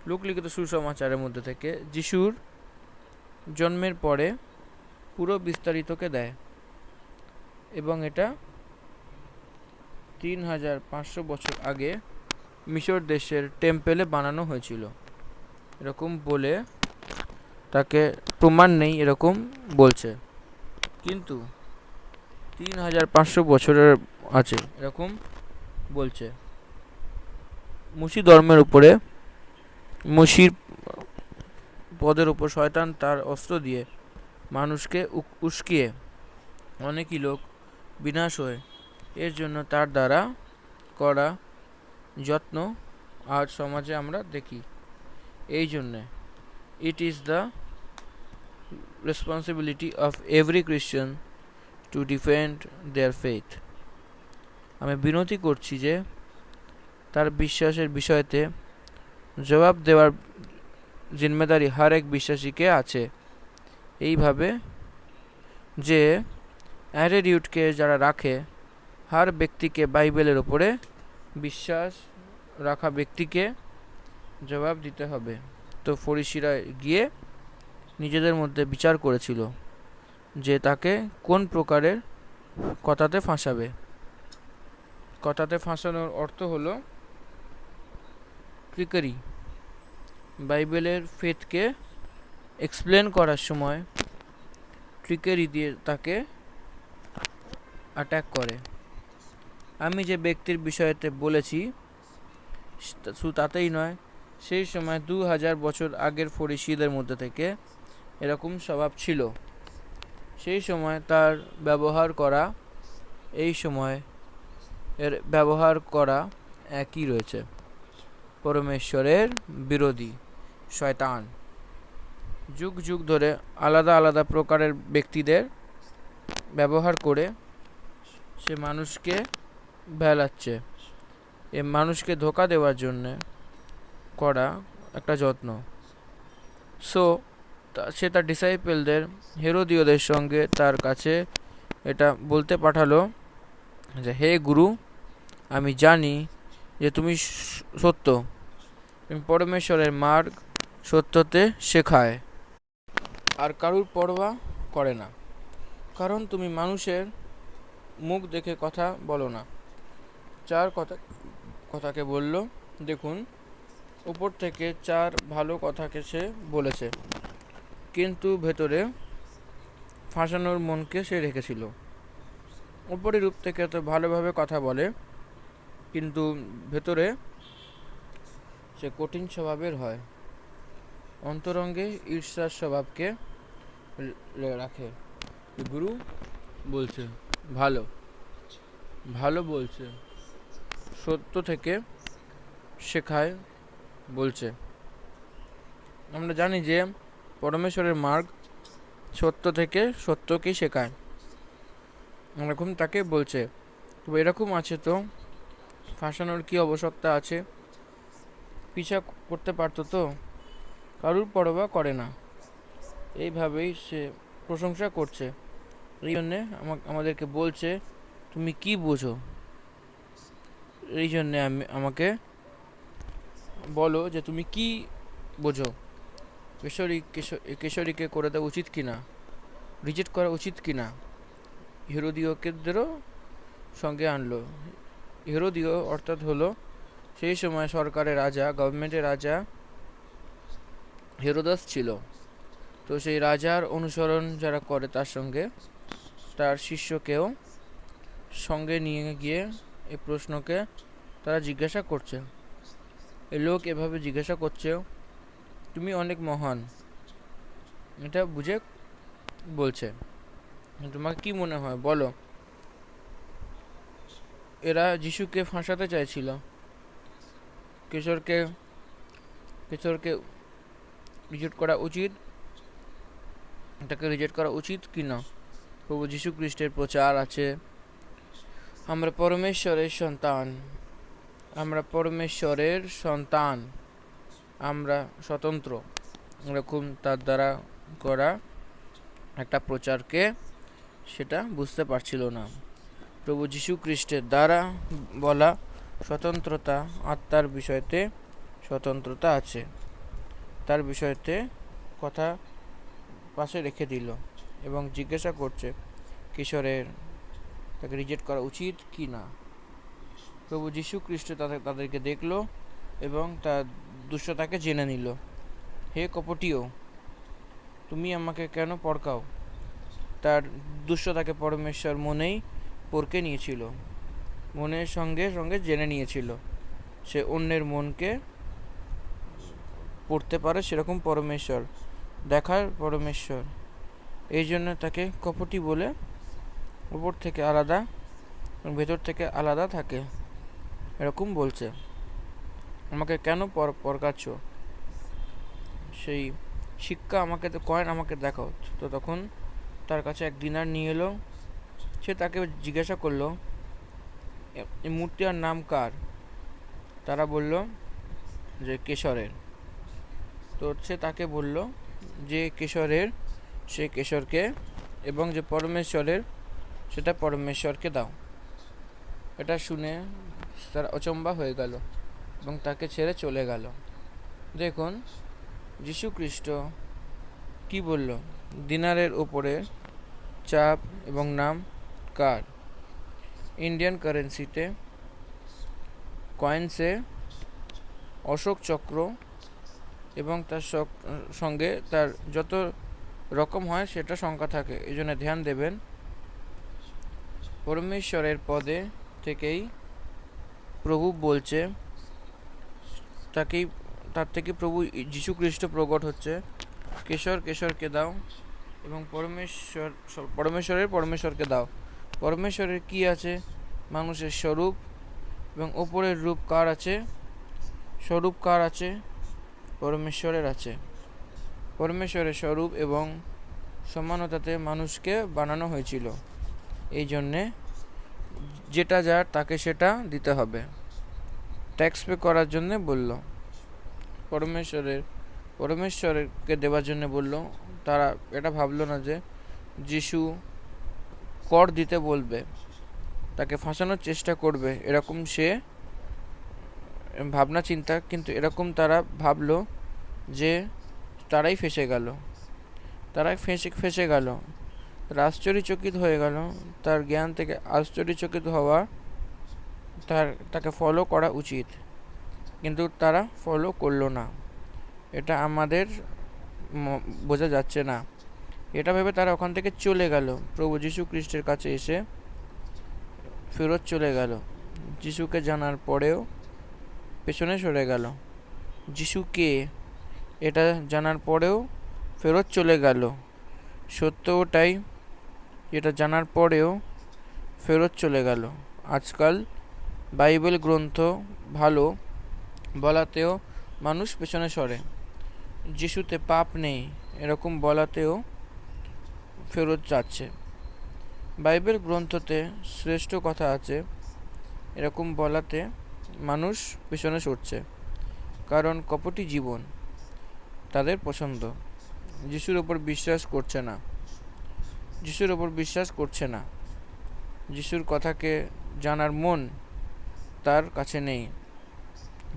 লোকলিখিত সুসমাচারের মধ্যে থেকে। যিশুর জন্মের পরে পুরো বিস্তারিতকে দেয়, এবং এটা 3500 বছর আগে মিশর দেশের টেম্পেলে বানানো হয়েছিল, এরকম বলে তাকে প্রমাণ নেই এরকম বলছে। কিন্তু 3500 বছরের আছে এরকম বলছে। মুসি ধর্মের উপরে, মুসির পদের উপর শয়তান তার অস্ত্র দিয়ে মানুষকে উস্কিয়ে অনেকই লোক বিনাশ হয়। এর জন্য তার দ্বারা করা যত্ন আজ সমাজে আমরা দেখি। এই জন্যে it is the responsibility of every Christian to defend their faith. আমি বিনতি করছি যে তার বিশ্বাসের বিষয়তে জবাব দেওয়ার জিম্মেদারি হর এক বিশ্বাসীকে আছে। এইভাবে যে অ্যাটিটিউডকে যারা রাখে, হর ব্যক্তিকে বাইবেলের ওপরে বিশ্বাস রাখা ব্যক্তিকে জবাব দিতে হবে। তো ফরিসিরা গিয়ে নিজেদের মধ্যে বিচার করেছিল যে তাকে কোন প্রকারের কথাতে ফাঁসাবে। কথাতে ফাঁসানোর অর্থ হলো ট্রিকারি। বাইবেলের ফেথকে এক্সপ্লেন করার সময় ট্রিকারি দিয়ে তাকে অ্যাটাক করে। আমি যে ব্যক্তির বিষয়তে বলেছি শুধু তাতেই নয়, সেই সময় 2000 বছর আগের ফরিসিদের মধ্যে থেকে এরকম স্বভাব ছিল। সেই সময় তার ব্যবহার করা, এই সময় এর ব্যবহার করা একই রয়েছে। পরমেশ্বরের বিরোধী শয়তান যুগ যুগ ধরে আলাদা আলাদা প্রকারের ব্যক্তিদের ব্যবহার করে সে মানুষকে ভেলাচ্ছে। এ মানুষকে ধোঁকা দেওয়ার জন্যে করা একটা যত্ন। সো সে তার ডিসাইপেলদের হেরোদীয়দের সঙ্গে তার কাছে এটা বলতে পাঠালো যে, হে গুরু, আমি জানি যে তুমি সত্য, তুমি পরমেশ্বরের মার্গ সত্যতে শেখায়, আর কারুর পরোয়া করে না, কারণ তুমি মানুষের মুখ দেখে কথা বলো না। চার কথাকে বলল, দেখুন, উপর থেকে চার ভালো কথাকে সে বলেছে, কিন্তু ভেতরে ফাঁসানোর মনকে সে রেখেছিল। উপরের রূপ থেকে তো ভালোভাবে কথা বলে, কিন্তু ভেতরে সে কঠিন স্বভাবের হয়, অন্তরঙ্গে ঈর্ষার স্বভাবকে রাখে। গুরু বলছে ভালো ভালো বলছে, সত্য থেকে শেখায় বলছে। আমরা জানি যে পরমেশ্বরের মার্গ সত্য থেকে সত্যকেই শেখায়, এরকম তাকে বলছে। তো এরকম আছে, তো ফাঁসানোর কি আবশ্যকতা আছে? পিছা করতে পারতো তো, কারুর পরোয়া করে না, এইভাবেই সে প্রশংসা করছে। এই জন্যে আমাদেরকে বলছে, তুমি কি বোঝো? এই জন্যে আমাকে বলো যে তুমি কি বোঝো। কেশরীকে করে দেওয়া উচিত কিনা, রিজেক্ট করা উচিত কিনা। হেরোদীয়দেরও সঙ্গে আনলো। হেরোদীয় অর্থাৎ হলো সেই সময় সরকারের রাজা, গভর্নমেন্টের রাজা হেরোদাস ছিল। তো সেই রাজার অনুসরণ যারা করে তার সঙ্গে তার শিষ্যকেও সঙ্গে নিয়ে গিয়ে এই প্রশ্নকে তারা জিজ্ঞাসা করছে। এই লোক এভাবে জিজ্ঞাসা করছে, তুমি অনেক মহান, এটা বুঝে বলছে, তোমাকে কি মনে হয় বলো? এরা যিশুকে ফাঁসাতে চাইছিল। কেশরকে রিজেক্ট করা উচিত, এটাকে রিজেক্ট করা উচিত কি না? প্রভু যীশু খ্রিস্টের প্রচার আছে, আমরা পরমেশ্বরের সন্তান, আমরা স্বতন্ত্র, এরকম তার দ্বারা করা একটা প্রচারকে সেটা বুঝতে পারছিল না। প্রভু যীশু খ্রিস্টের দ্বারা বলা স্বতন্ত্রতা, আত্মার বিষয়তে স্বতন্ত্রতা আছে, তার বিষয়তে কথা পাশে রেখে দিল এবং জিজ্ঞাসা করছে কিশোরের তাকে রিজেক্ট করা উচিত কি না। প্রভু যীশু খ্রিস্ট তাদেরকে দেখলো এবং তার দুষ্টতাকে জেনে নিল। হে কপটীয়, তুমি আমাকে কেন পরকাও? তার দুষ্টতাকে পরমেশ্বর মনেই পরকে নিয়েছিল, মনের সঙ্গে সঙ্গে জেনে নিয়েছিল। সে অন্যের মনকে পড়তে পারে, সেরকম পরমেশ্বর দেখার পরমেশ্বর। এই জন্য তাকে কপটী বলে, উপর থেকে আলাদা ভেতর থেকে আলাদা থাকে, এরকম বলছে। আমাকে কেন পরকাচ্ছ? সেই শিক্ষা আমাকে, কয়েন আমাকে দেখাও। তো তখন তার কাছে এক দিনার নিয়ে এলো। সে তাকে জিজ্ঞাসা করলো, এই মূর্তির নাম কার? তারা বলল যে কেশরের। তো সে তাকে বলল যে কেশরের, সে কেশরকে, এবং যে পরমেশ্বরের সেটা পরমেশ্বরকে দাও। এটা শুনে তার অচম্বা হয়ে গেল এবং তাকে ছেড়ে চলে গেল। দেখুন যীশু খ্রিস্ট কি বলল, দিনারের ওপরে চাপ এবং নাম কার? ইন্ডিয়ান কারেন্সিতে কয়েন্সে অশোক চক্র এবং তার সঙ্গে তার যত রকম হয় সেটা সংখ্যা থাকে, এই জন্য ধ্যান দেবেন। পরমেশ্বরের পদে থেকেই প্রভু বলছে, তার থেকে প্রভু যীশু খ্রিস্ট প্রকট হচ্ছে, কেশরকে দাও এবং পরমেশ্বরকে দাও। পরমেশ্বরের কি আছে? মানুষের স্বরূপ, এবং ওপরের রূপ কার আছে? স্বরূপ কার আছে? পরমেশ্বরের আছে। পরমেশ্বরের স্বরূপ এবং সমানতাতে মানুষকে বানানো হয়েছিল। এই জন্যে যেটা যার তাকে সেটা দিতে হবে। ট্যাক্স পে করার জন্য বলল, পরমেশ্বরকে দেওয়ার জন্য বলল। তারা এটা ভাবলো না যে যিশু কর দিতে বলবে, তাকে ফাঁসানোর চেষ্টা করবে, এরকম সে ভাবনা চিন্তা। কিন্তু এরকম তারা ভাবলো যে তারাই ফেঁসে গেল। তারা আশ্চর্যচকিত হয়ে গেল। তার জ্ঞান থেকে আশ্চর্যচকিত হওয়া, তাকে ফলো করা উচিত, কিন্তু তারা ফলো করলো না। এটা আমাদের বোঝা যাচ্ছে না। এটা ভেবে তারা ওখান থেকে চলে গেল। প্রভু যীশু খ্রিস্টের কাছে এসে ফেরত চলে গেল। যিশুকে জানার পরেও পেছনে সরে গেল। যিশু কে এটা জানার পরেও ফেরত চলে গেল। সত্য ওটাই, এটা জানার পরেও ফেরত চলে গেল। আজকাল বাইবেল গ্রন্থ ভালো বলাতেও মানুষ পেছনে সরে। যিশুতে পাপ নেই এরকম বলাতেও ফেরত যাচ্ছে। বাইবেল গ্রন্থতে শ্রেষ্ঠ কথা আছে এরকম বলাতে মানুষ পেছনে সরছে, কারণ কপটি জীবন তাদের পছন্দ। যিশুর ওপর বিশ্বাস করছে না। যিশুর কথাকে জানার মন তার কাছে নেই।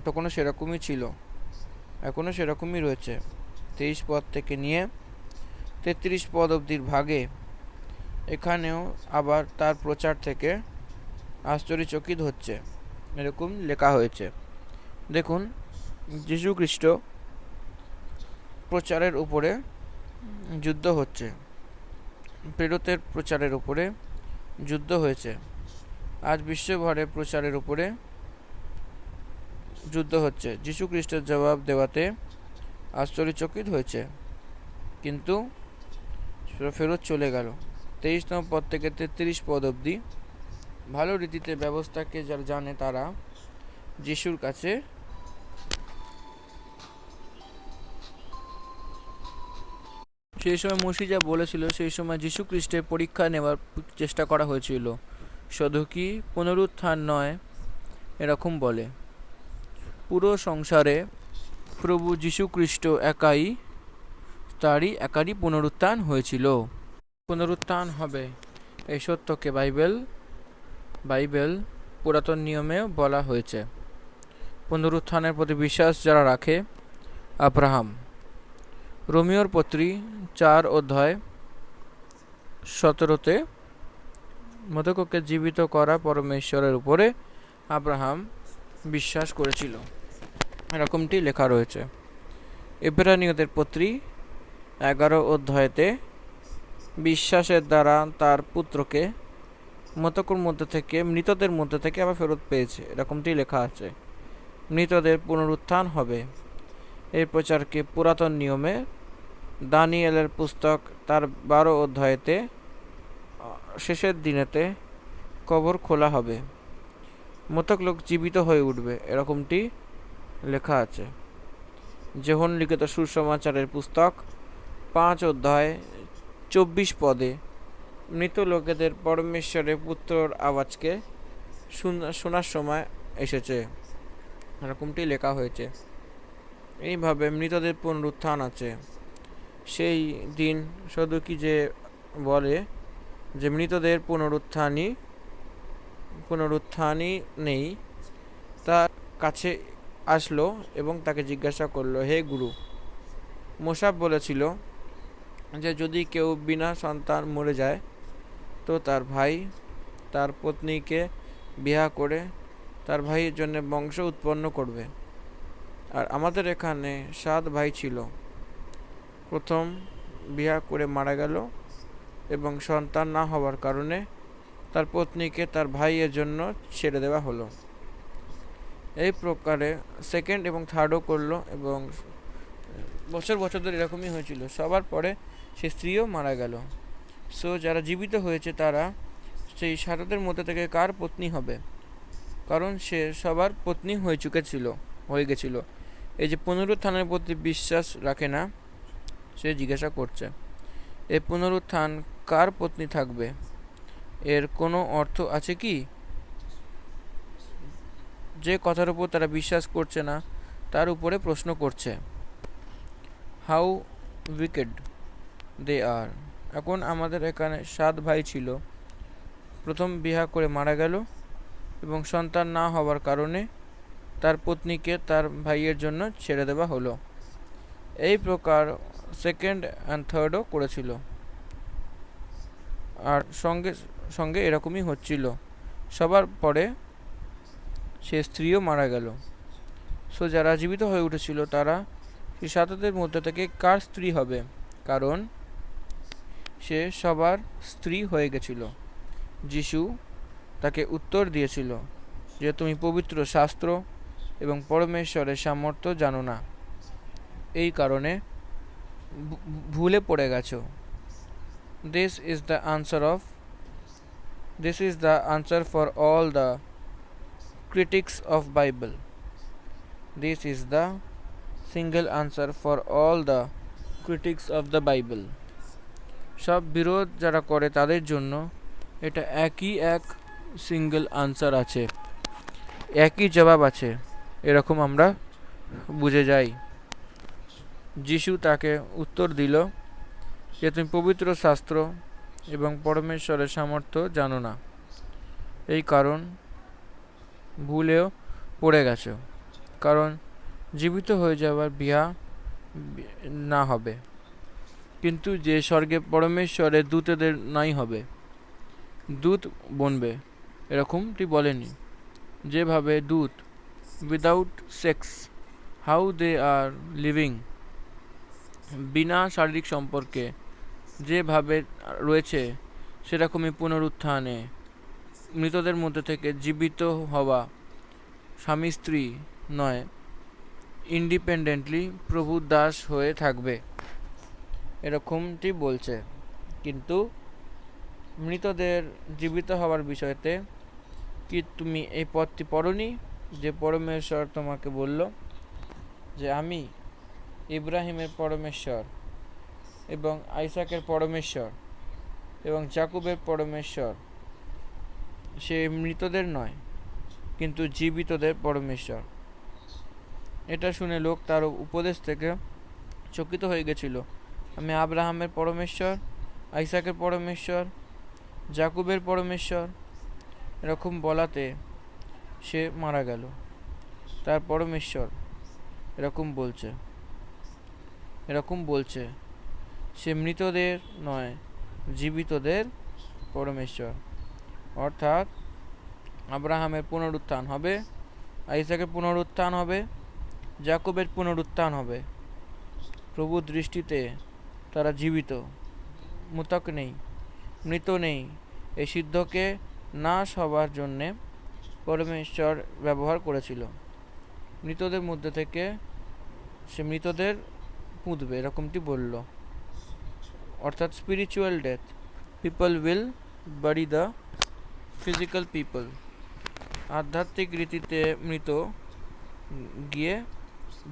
তখনও সেরকমই ছিল, এখনও সেরকমই রয়েছে। 23 পদ থেকে নিয়ে 33 পদ অবধির ভাগে এখানেও আবার তার প্রচার থেকে আশ্চর্যচকিত হচ্ছে এরকম লেখা হয়েছে। দেখুন, যীশু খ্রিস্ট প্রচারের উপরে যুদ্ধ হচ্ছে, প্রেরিতের প্রচারের উপরে যুদ্ধ হয়েছে। আজ বিশ্বভরে প্রচারের উপরে যুদ্ধ হচ্ছে। যীশু খ্রিস্টের জবাব দেওয়াতে আশ্চর্যচকিত হয়েছে, কিন্তু ফেরত চলে গেল। 23 পদ থেকে 33 পদ অবধি ভালো রীতিতে ব্যবস্থাকে যারা জানে তারা যিশুর কাছে সেই সময় মসি যা বলেছিল সেই সময় যীশু খ্রিস্টের পরীক্ষা নেওয়ার চেষ্টা করা হয়েছিল। শুধু কি পুনরুত্থান নয় এরকম বলে। পুরো সংসারে প্রভু যীশু খ্রিস্ট একারই পুনরুত্থান হয়েছিল। পুনরুত্থান হবে এই সত্যকে বাইবেল পুরাতন নিয়মেও বলা হয়েছে। পুনরুত্থানের প্রতি বিশ্বাস যারা রাখে, আব্রাহাম, রোমিওর পত্রী 4 অধ্যায় 17-তে মৃতককে জীবিত করা পরমেশ্বরের উপরে আব্রাহাম বিশ্বাস করেছিল, এরকমটি লেখা রয়েছে। ইব্রানীয়দের পত্রী 11 অধ্যায়তে বিশ্বাসের দ্বারা তার পুত্রকে মৃতদের মধ্যে থেকে আবার ফেরত পেয়েছে, এরকমটি লেখা আছে। মৃতদের পুনরুত্থান হবে এই প্রচারকে পুরাতন নিয়মে দানিয়েলের পুস্তক তার 12 অধ্যায়তে শেষের দিনেতে কবর খোলা হবে, মৃতক লোক জীবিত হয়ে উঠবে, এরকমটি লেখা আছে। যোহন লিখিত সুসমাচারের পুস্তক 5 অধ্যায় 24 পদে মৃত লোকেদের পরমেশ্বরের পুত্রর আওয়াজকে শোনার সময় এসেছে, এরকমটি লেখা হয়েছে। এইভাবে মৃতদের পুনরুত্থান আছে। সেই দিন শুধু কি যে বলে যে মৃতদের পুনরুত্থানই নেই, তার কাছে আসলো এবং তাকে জিজ্ঞাসা করলো, হে গুরু, মোশা বলেছিল যে যদি কেউ বিনা সন্তান মরে যায় তো তার ভাই তার পত্নীকে বিবাহ করে তার ভাইয়ের জন্য বংশ উৎপন্ন করবে। আর আমাদের এখানে 7 ভাই ছিল। প্রথম বিবাহ করে মারা গেল এবং সন্তান না হওয়ার কারণে তার পত্নীকে তার ভাইয়ের জন্য ছেড়ে দেওয়া হলো। এই প্রকারে সেকেন্ড এবং থার্ডও করলো এবং বছর বছর ধরে এরকমই হয়েছিল। সবার পরে সে স্ত্রীও মারা গেল। সো যারা জীবিত হয়েছে তারা সেই সাতদের মধ্যে থেকে কার পত্নী হবে, কারণ সে সবার পত্নী হয়ে গেছিল। এই যে পুনরুত্থানের প্রতি বিশ্বাস রাখে না, সে জিজ্ঞাসা করছে এই পুনরুত্থান কার পত্নী থাকবে, এর কোনো অর্থ আছে কি? যে কথার উপর তারা বিশ্বাস করছে না তার উপরে প্রশ্ন করছে। হাউ উইকেড দে আর। এখন আমাদের এখানে 7 ভাই ছিল, প্রথম বিবাহ করে মারা গেল এবং সন্তান না হওয়ার কারণে তার পত্নীকে তার ভাইয়ের জন্য ছেড়ে দেওয়া হলো। এই প্রকার সেকেন্ড অ্যান্ড থার্ডও করেছিল, আর সঙ্গে সঙ্গে এরকমই হচ্ছিল। সবার পরে সে স্ত্রীও মারা গেল। সো যারা জীবিত হয়ে উঠেছিল তারা সেই সাতদের মধ্যে থেকে কার স্ত্রী হবে, কারণ সে সবার স্ত্রী হয়ে গেছিল। যিশু তাকে উত্তর দিয়েছিল যে তুমি পবিত্র শাস্ত্র এবং পরমেশ্বরের সামর্থ্য জানো না, এই কারণে ভুলে পড়ে গেছো। This is the answer for all the critics of Bible. This is the single answer for all the critics of the Bible. সব বিরোধ যারা করে তাদের জন্য এটা একই এক সিঙ্গেল আনসার আছে, একই জবাব আছে, এরকম আমরা বুঝে যাই। যিশু তাকে উত্তর দিল যে তুমি পবিত্র শাস্ত্র এবং পরমেশ্বরের সামর্থ্য জানো না, এই কারণ ভুলেও পড়ে গেছো, কারণ জীবিত হয়ে যাওয়ার বিয়া না হবে, কিন্তু যে স্বর্গে পরমেশ্বরের দূতদের নাই হবে, দূত বনবে, এরকমটি বলেনি। যেভাবে দূত without sex, how they are living, বিনা শারীরিক সম্পর্কে যেভাবে রয়েছে, সেরকমই পুনরুত্থানে মৃতদের মধ্যে থেকে জীবিত হওয়া স্বামী স্ত্রী নয়, ইন্ডিপেন্ডেন্টলি প্রভুর দাস হয়ে থাকবে, এরকমটি বলছে। কিন্তু মৃতদের জীবিত হওয়ার বিষয়তে কি তুমি এই পথটি পড়নি, যে পরমেশ্বর তোমাকে বলল যে আমি ইব্রাহিমের পরমেশ্বর এবং আইসাকের পরমেশ্বর এবং যাকুবের পরমেশ্বর, সে মৃতদের নয় কিন্তু জীবিতদের পরমেশ্বর। এটা শুনে লোক তার উপদেশ থেকে চকিত হয়ে গেছিল। আমি আব্রাহামের পরমেশ্বর, আইসাকের পরমেশ্বর, যাকুবের পরমেশ্বর, এরকম বলাতে সে মারা গেল। তার পরমেশ্বর এরকম বলছে সে মৃতদের নয়, জীবিতদের পরমেশ্বর। অর্থাৎ আব্রাহামের পুনরুত্থান হবে, আইসাকের পুনরুত্থান হবে, যাকবের পুনরুত্থান হবে। প্রভুর দৃষ্টিতে তারা জীবিত, মৃতক নেই, মৃত নেই। এই সিদ্ধকে নাশ হবার জন্যে পরমেশ্বর ব্যবহার করেছিল। মৃতদের মধ্যে থেকে সে মৃতদের পুঁতবে, এরকমটি বলল। অর্থাৎ spiritual death, people will BARI the physical people. আধ্যাত্মিক রীতিতে মৃত গিয়ে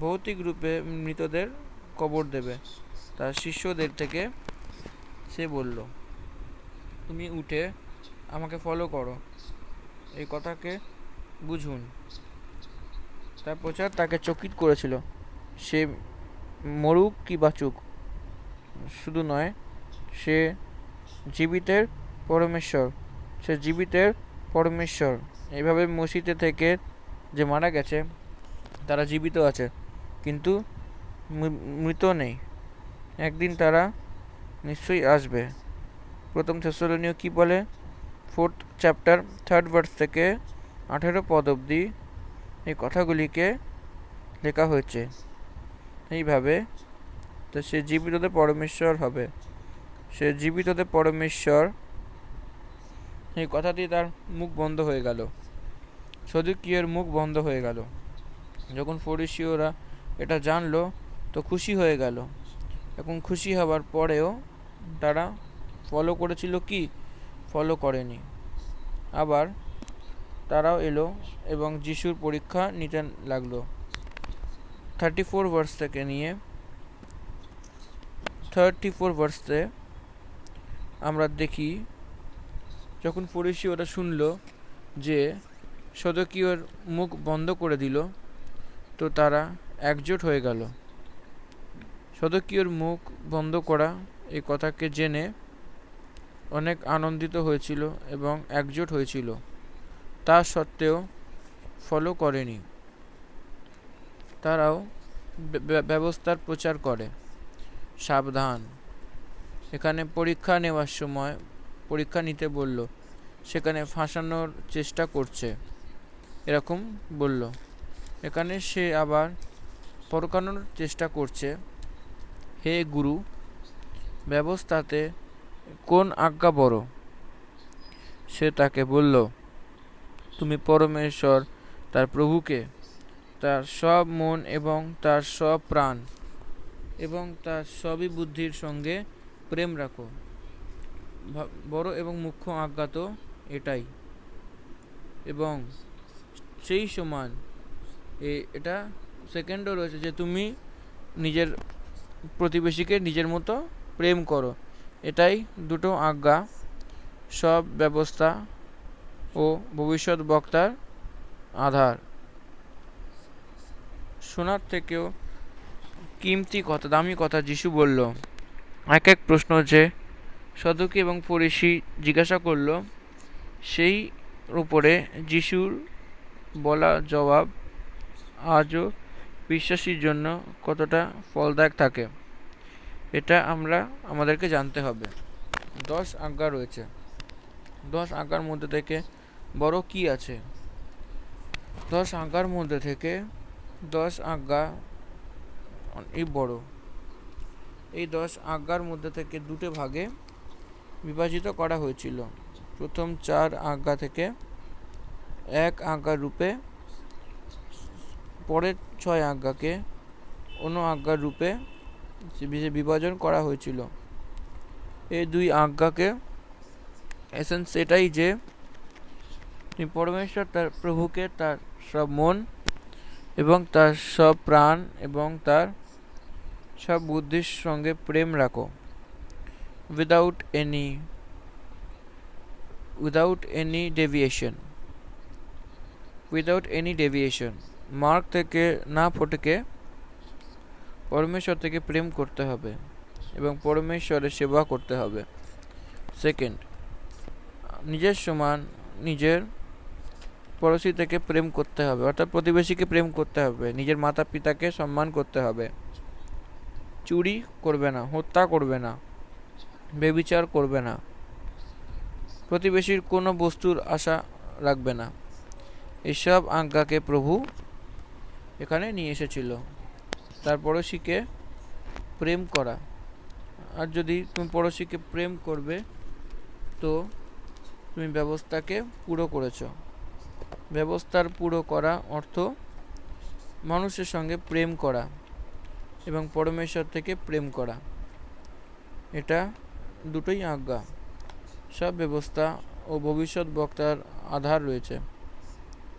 ভৌতিক রূপে মৃতদের কবর দেবে। তার শিষ্যদের থেকে সে বলল তুমি উঠে আমাকে ফলো করো, এই কথাকে বুঝুন। তার প্রচার তাকে চকিত করেছিল। সে মরুক কি বাঁচুক, শুধু নয়, সে জীবিতের পরমেশ্বর। এইভাবে মসজিদে থেকে যে মারা গেছে তারা জীবিত আছে, কিন্তু মৃত নেই। একদিন তারা নিশ্চয়ই আসবে। প্রথম থেসলোনিয় কি বলে, 4th চ্যাপ্টার 3rd ভার্স থেকে 18 পদ অবধি এই কথাগুলিকে লেখা হয়েছে। এইভাবে তো সে জীবিতদের পরমেশ্বর হবে, সে জীবিতদের পরমেশ্বর। এই কথাটি তার মুখ বন্ধ হয়ে গেল, সদুকিয়ের মুখ বন্ধ হয়ে গেল। যখন ফরিসীয়রা এটা জানলো তো খুশি হয়ে গেল। এখন খুশি হওয়ার পরেও তারা ফলো করেছিল কি? ফলো করেনি। আবার তারাও এলো এবং যিশুর পরীক্ষা নিতে লাগলো। 34 ভার্স থেকে নিয়ে 34 ভার্সে আমরা দেখি, যখন ফরিসি ওরা শুনল যে সদুকীয়র মুখ বন্ধ করে দিল, তো তারা একজোট হয়ে গেল। সদুকীয়র মুখ বন্ধ করা এই কথাকে জেনে অনেক আনন্দিত হয়েছিল এবং একজোট হয়েছিল। তা সত্ত্বেও ফলো করেনি। তারাও ব্যবস্থার প্রচার করে, সাবধান। এখানে পরীক্ষা নেওয়ার সময় পরীক্ষা নিতে বলল, সেখানে ফাঁসানোর চেষ্টা করছে এরকম বলল। এখানে সে আবার পরকানোর চেষ্টা করছে, হে গুরু, ব্যবস্থাতে কোন আজ্ঞা বড়? সে তাকে বলল, তুমি পরমেশ্বর তার প্রভুকে তার সব মন এবং তার সব প্রাণ এবং তার সবই বুদ্ধির সঙ্গে প্রেম রাখো। বড় এবং মুখ্য আজ্ঞা তো এটাই, এবং সেই সমান এটা সেকেন্ডও রয়েছে যে তুমি নিজের প্রতিবেশীকে নিজের মতো প্রেম করো। এটাই দুটো আজ্ঞা সব ব্যবস্থা ও ভবিষ্যৎ বক্তার আধার। শোনার থেকেও কিমতি কথা, দামি কথা যিশু বলল। এক এক প্রশ্ন যে সদুকী এবং ফরিসি জিজ্ঞাসা করল, সেই উপরে যিশুর বলা জবাব আজও বিশ্বাসীর জন্য কতটা ফলদায়ক থাকে, এটা আমাদেরকে জানতে হবে। 10 আজ্ঞা রয়েছে। 10 আজ্ঞার মধ্যে থেকে বড় কি আছে? 10 আজ্ঞার মধ্যে থেকে 10 আজ্ঞা এই বড়। এই 10 আজ্ঞার মধ্যে থেকে দুটো ভাগে বিভাজিত করা হয়েছিল। প্রথম 4 আজ্ঞা থেকে এক আজ্ঞা রূপে, পরের 6 আজ্ঞাকে অন্য আজ্ঞার রূপে বিভাজন করা হয়েছিল। এই দুই আজ্ঞাকে এসেন্স এটাই যে তুমি পরমেশ্বর তার প্রভুকে তার সব মন এবং তার সব প্রাণ এবং তার সব বুদ্ধির সঙ্গে প্রেম রাখো, উইদাউট এনি ডেভিয়েশন। মার্গ থেকে না ফটকে পরমেশ্বর থেকে প্রেম করতে হবে এবং পরমেশ্বরের সেবা করতে হবে। সেকেন্ড, নিজের সমান নিজের পড়োশি থেকে প্রেম করতে হবে, অর্থাৎ প্রতিবেশীকে প্রেম করতে হবে। নিজের মাতা পিতাকে সম্মান করতে হবে। চুরি করবে না, হত্যা করবে না, ব্যভিচার করবে না, প্রতিবেশীর কোনো বস্তুর আশা রাখবে না। এসব আজ্ঞাকে প্রভু এখানে নিয়ে এসেছিল। তার পড়োশিকে প্রেম করা। আর যদি তুমি পড়োশিকে প্রেম করবে, তো তুমি ব্যবস্থাকে পুরো করেছ। ব্যবস্থার পুরো করা অর্থ মানুষের সঙ্গে প্রেম করা এবং পরমেশ্বর থেকে প্রেম করা। এটা দুটোই আজ্ঞা। সব ব্যবস্থা ও ভবিষ্যৎ বক্তার আধার রয়েছে,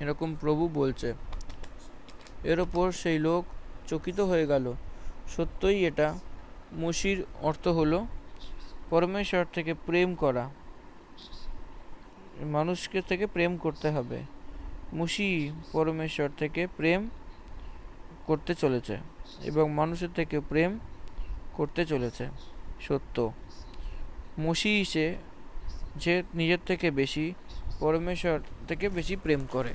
এরকম প্রভু বলছে। এর ওপর সেই লোক চকিত হয়ে গেল। সত্যই এটা মসির অর্থ হলো পরমেশ্বর থেকে প্রেম করা। মানুষকে থেকে প্রেম করতে হবে। মসি পরমেশ্বর থেকে প্রেম করতে চলেছে এবং মানুষের থেকে প্রেম করতে চলেছে। সত্য মসি যে নিজের থেকে বেশি পরমেশ্বর থেকে বেশি প্রেম করে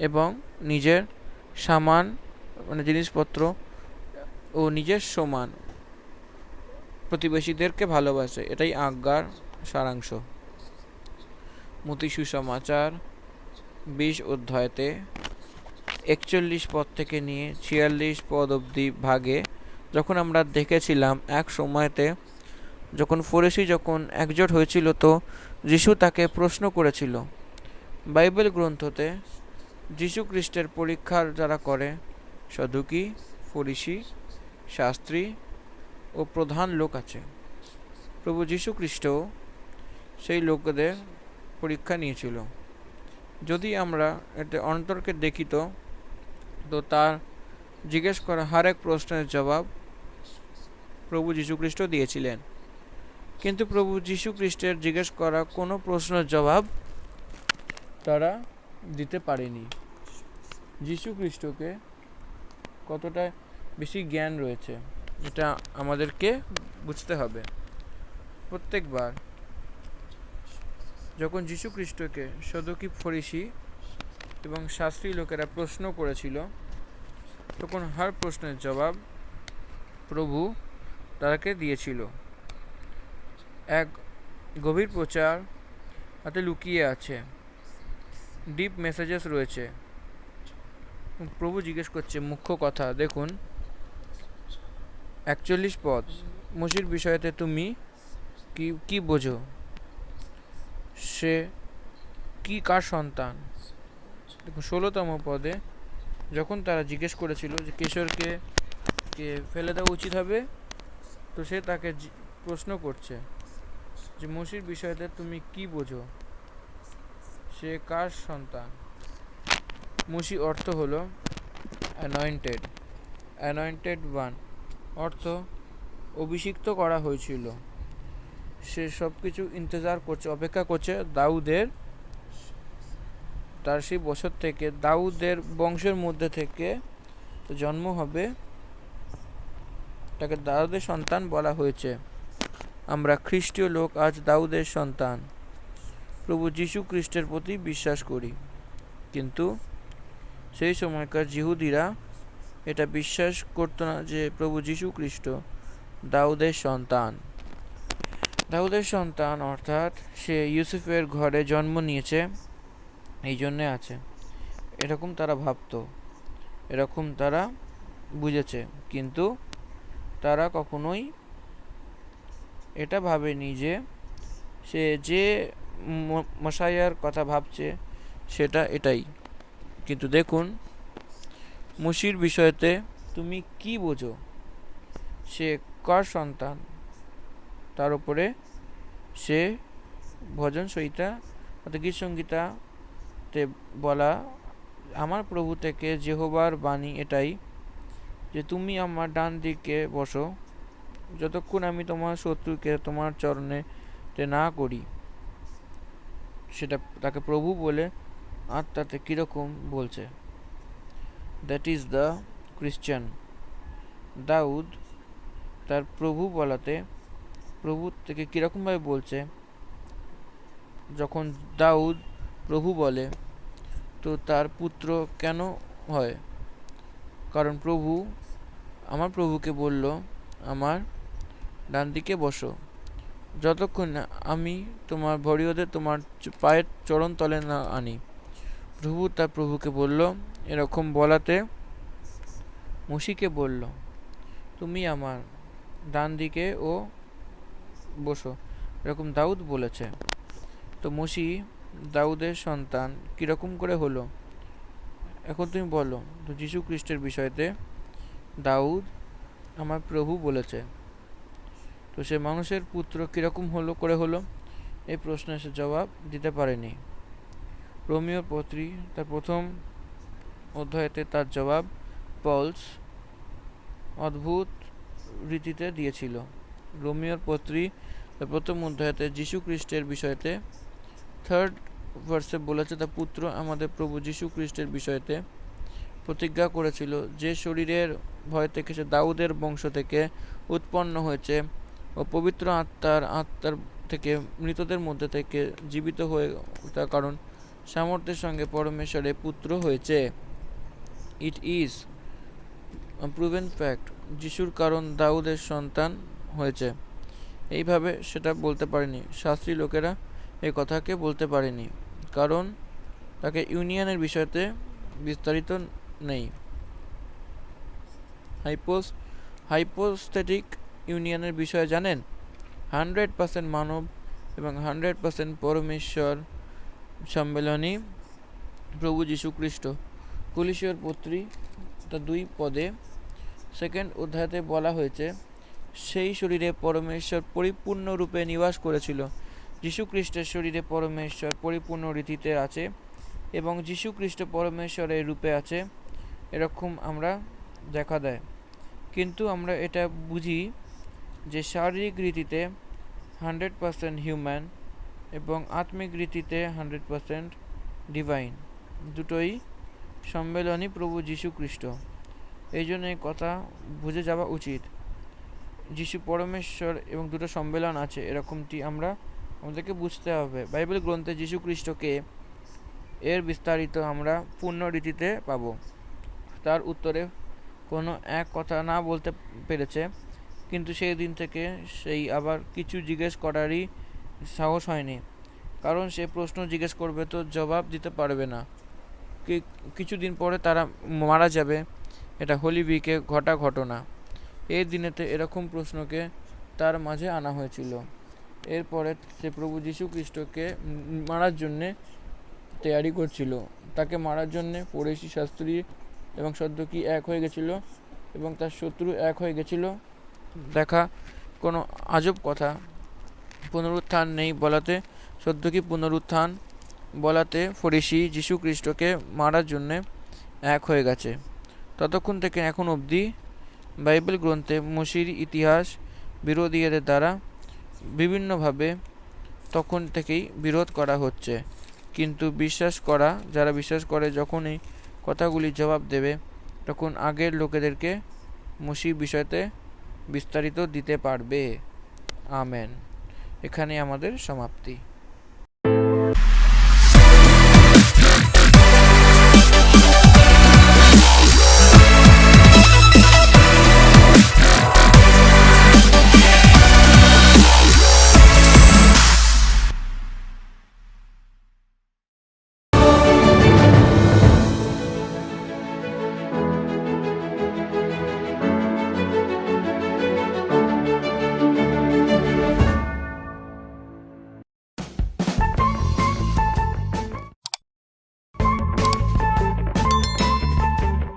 এবং নিজের সামান জিনিসপত্র ও নিজের সমান প্রতিবেশীদেরকে ভালোবাসে। এটাই আজ্ঞার সারাংশ। মতি সুসমাচার 20 অধ্যায়তে 41 পদ থেকে নিয়ে 46 পদ অবধি ভাগে যখন আমরা দেখেছিলাম, এক সময়তে যখন ফরিসি একজোট হয়েছিল, তো যিশু তাকে প্রশ্ন করেছিল। বাইবেল গ্রন্থতে যীশু খ্রিস্টের পরীক্ষা যারা করে, সদুকী, ফরিসি, শাস্ত্রী ও প্রধান লোক আছে। প্রভু যীশু খ্রিস্ট সেই লোকদের পরীক্ষা নিয়েছিল। যদি আমরা এতে অন্তরকে দেখি তো তার জিজ্ঞেস করা হর এক প্রশ্নের জবাব প্রভু যীশু খ্রিস্ট দিয়েছিলেন, কিন্তু প্রভু যীশু খ্রিস্টের জিজ্ঞেস করা কোনো প্রশ্নের জবাব তারা দিতে পারেনি। যীশু খ্রিস্টকে কতটা বেশি জ্ঞান রয়েছে এটা আমাদেরকে বুঝতে হবে। প্রত্যেকবার যখন যীশু খ্রিস্টকে সদুকি ফরিসি এবং শাস্ত্রী লোকেরা প্রশ্ন করেছিল, তখন হর প্রশ্নের জবাব প্রভু তাদেরকে দিয়েছিল। এক গভীর প্রচার হাতে লুকিয়ে আছে, ডিপ মেসেজেস রয়েছে। প্রভু জিজ্ঞেস করছে মুখ্য কথা, দেখুন 41 পদ, মসির বিষয়তে তুমি কি বোঝো? সে কি কার সন্তান? দেখুন 16তম পদে যখন তারা জিজ্ঞেস করেছিল যে কিশোরকে ফেলে দেওয়া উচিত হবে, তো সে তাকে প্রশ্ন করছে যে মসির বিষয়তে তুমি কি বোঝো, সে কার সন্তান? মসি অর্থ হলো অ্যানয়েন্টেড ওয়ান, অর্থ অভিষিক্ত করা হয়েছিল। সে সব কিছু ইন্তজার করছে, অপেক্ষা করছে দাউদের, তার সেই বছর থেকে দাউদের বংশের মধ্যে থেকে জন্ম হবে, তাকে দাউদের সন্তান বলা হয়েছে। আমরা খ্রিস্টীয় লোক আজ দাউদের সন্তান, প্রভু যীশু খ্রিস্টের প্রতি বিশ্বাস করি, কিন্তু সেই সময়কার জিহুদিরা এটা বিশ্বাস করত না যে প্রভু যীশু খ্রিস্ট দাউদের সন্তান। দাউদের সন্তান অর্থাৎ সে ইউসুফের ঘরে জন্ম নিয়েছে, এই জন্যে আছে, এরকম তারা ভাবতো, এরকম তারা বুঝেছে, কিন্তু তারা কখনোই এটা ভাবেনি যে সে যে মশাইয়ার কথা ভাবছে সেটা এটাই। কিন্তু দেখুন মসির বিষয়তে তুমি কি বোঝো, সে কার সন্তান, তার উপরে সে ভজন সংহিতা গীত সংহিতাতে বলা আমার প্রভু থেকে যেহোবার বাণী এটাই যে তুমি আমার ডান দিকে বসো যতক্ষণ আমি তোমার শত্রুকে তোমার চরণে না করি। সেটা তাকে প্রভু বলে আত্মাতে কীরকম বলছে। That is the Christian. Daud তার প্রভু বলাতে প্রভু থেকে কীরকমভাবে বলছে, যখন দাউদ প্রভু বলে তো তার পুত্র কেন হয়? কারণ প্রভু আমার প্রভুকে বলল আমার ডান দিকে বসো যতক্ষণ না আমি তোমার ভরিয়দের তোমার পায়ের চরণ তলে না আনি। প্রভু তার প্রভুকে বলল, এরকম বলাতে মসিকে বলল তুমি আমার ডান দিকে ও বসো, এরকম দাউদ বলেছে। তো মসি দাউদের সন্তান কীরকম করে হলো এখন তুমি বলো। তো যীশু খ্রিস্টের বিষয়তে দাউদ আমার প্রভু বলেছে, তো সে মানুষের পুত্র কীরকম হলো এই প্রশ্নের সে জবাব দিতে পারেনি। রোমিওর পত্রী তার প্রথম অধ্যায়তে তার জবাব পলস অদ্ভুত রীতিতে দিয়েছিল। রোমিওর পত্রী তার প্রথম অধ্যায়তে যীশু খ্রিস্টের বিষয়তে 3rd ভার্সে বলেছে তার পুত্র আমাদের প্রভু যীশু খ্রিস্টের বিষয়তে প্রতিজ্ঞা করেছিল যে শরীরের ভয় থেকে সে দাউদের বংশ থেকে উৎপন্ন হয়েছে ও পবিত্র আত্মার থেকে মৃতদের মধ্যে থেকে জীবিত হয়ে তার কারণ সামর্থ্যের সঙ্গে পরমেশ্বরের পুত্র হয়েছে। ইট ইজ প্রুভেন ফ্যাক্ট, যিশুর কারণ দাউদের সন্তান হয়েছে। এইভাবে সেটা বলতে পারেনি, শাস্ত্রী লোকেরা এই কথাকে বলতে পারেনি, কারণ তাকে ইউনিয়নের বিষয়তে বিস্তারিত নেই। হাইপোস্টেটিক ইউনিয়নের বিষয়ে জানেন? 100% মানব এবং 100% পরমেশ্বর সম্মেলনই প্রভু যীশু খ্রিস্ট। কুলিশীয়র পত্রী তা 2 পদে সেকেন্ড অধ্যায়তে বলা হয়েছে সেই শরীরে পরমেশ্বর পরিপূর্ণরূপে নিবাস করেছিল। যীশুখ্রিস্টের শরীরে পরমেশ্বর পরিপূর্ণ রীতিতে আছে এবং যীশুখ্রিস্ট পরমেশ্বরের রূপে আছে, এরকম আমরা দেখা দেয়। কিন্তু আমরা এটা বুঝি যে শারীরিক রীতিতে 100% হিউম্যান এবং আত্মিক রীতিতে 100% ডিভাইন, দুটোই সম্মেলনই প্রভু যীশুখ্রিস্ট। এই জন্য এই কথা বুঝে যাওয়া উচিত। যীশু পরমেশ্বর এবং দুটো সম্মেলন আছে, এরকমটি আমাদেরকে বুঝতে হবে। বাইবেল গ্রন্থে যীশুখ্রিস্টকে এর বিস্তারিত আমরা পূর্ণ রীতিতে পাব। তার উত্তরে কোনো এক কথা না বলতে পেরেছে, কিন্তু সেই দিন থেকে সেই আবার কিছু জিজ্ঞেস করারই সাহস হয়নি, কারণ সে প্রশ্ন জিজ্ঞেস করবে তো জবাব দিতে পারবে না। কিছুদিন পরে তারা মারা যাবে, এটা হোলি উইকে ঘটা ঘটনা। এই দিনেতে এরকম প্রশ্নকে তার মাঝে আনা হয়েছিল। এরপরে সে প্রভু যীশু খ্রিস্টকে মারার জন্যে তৈয়ারি করছিল। তাকে মারার জন্যে ফরিসী, শাস্ত্রী এবং সদ্দুকী এক হয়ে গেছিল এবং তার শত্রু এক হয়ে গেছিল। দেখা কোনো আজব কথা। পুনরুত্থান নেই বলাতে সদ্দুকী, পুনরুত্থান বলাতে ফরিসী যীশু খ্রিস্টকে মারার জন্যে এক হয়ে গেছে। ততক্ষণ থেকে এখন অবধি বাইবেল গ্রন্থে মসির ইতিহাস বিরোধীদের দ্বারা বিভিন্নভাবে তখন থেকেই বিরোধ করা হচ্ছে। কিন্তু যারা বিশ্বাস করে যখন এই কথাগুলি জবাব দেবে, তখন আগের লোকেদেরকে মসির বিষয়তে বিস্তারিত দিতে পারবে। আমেন। এখানে আমাদের সমাপ্তি।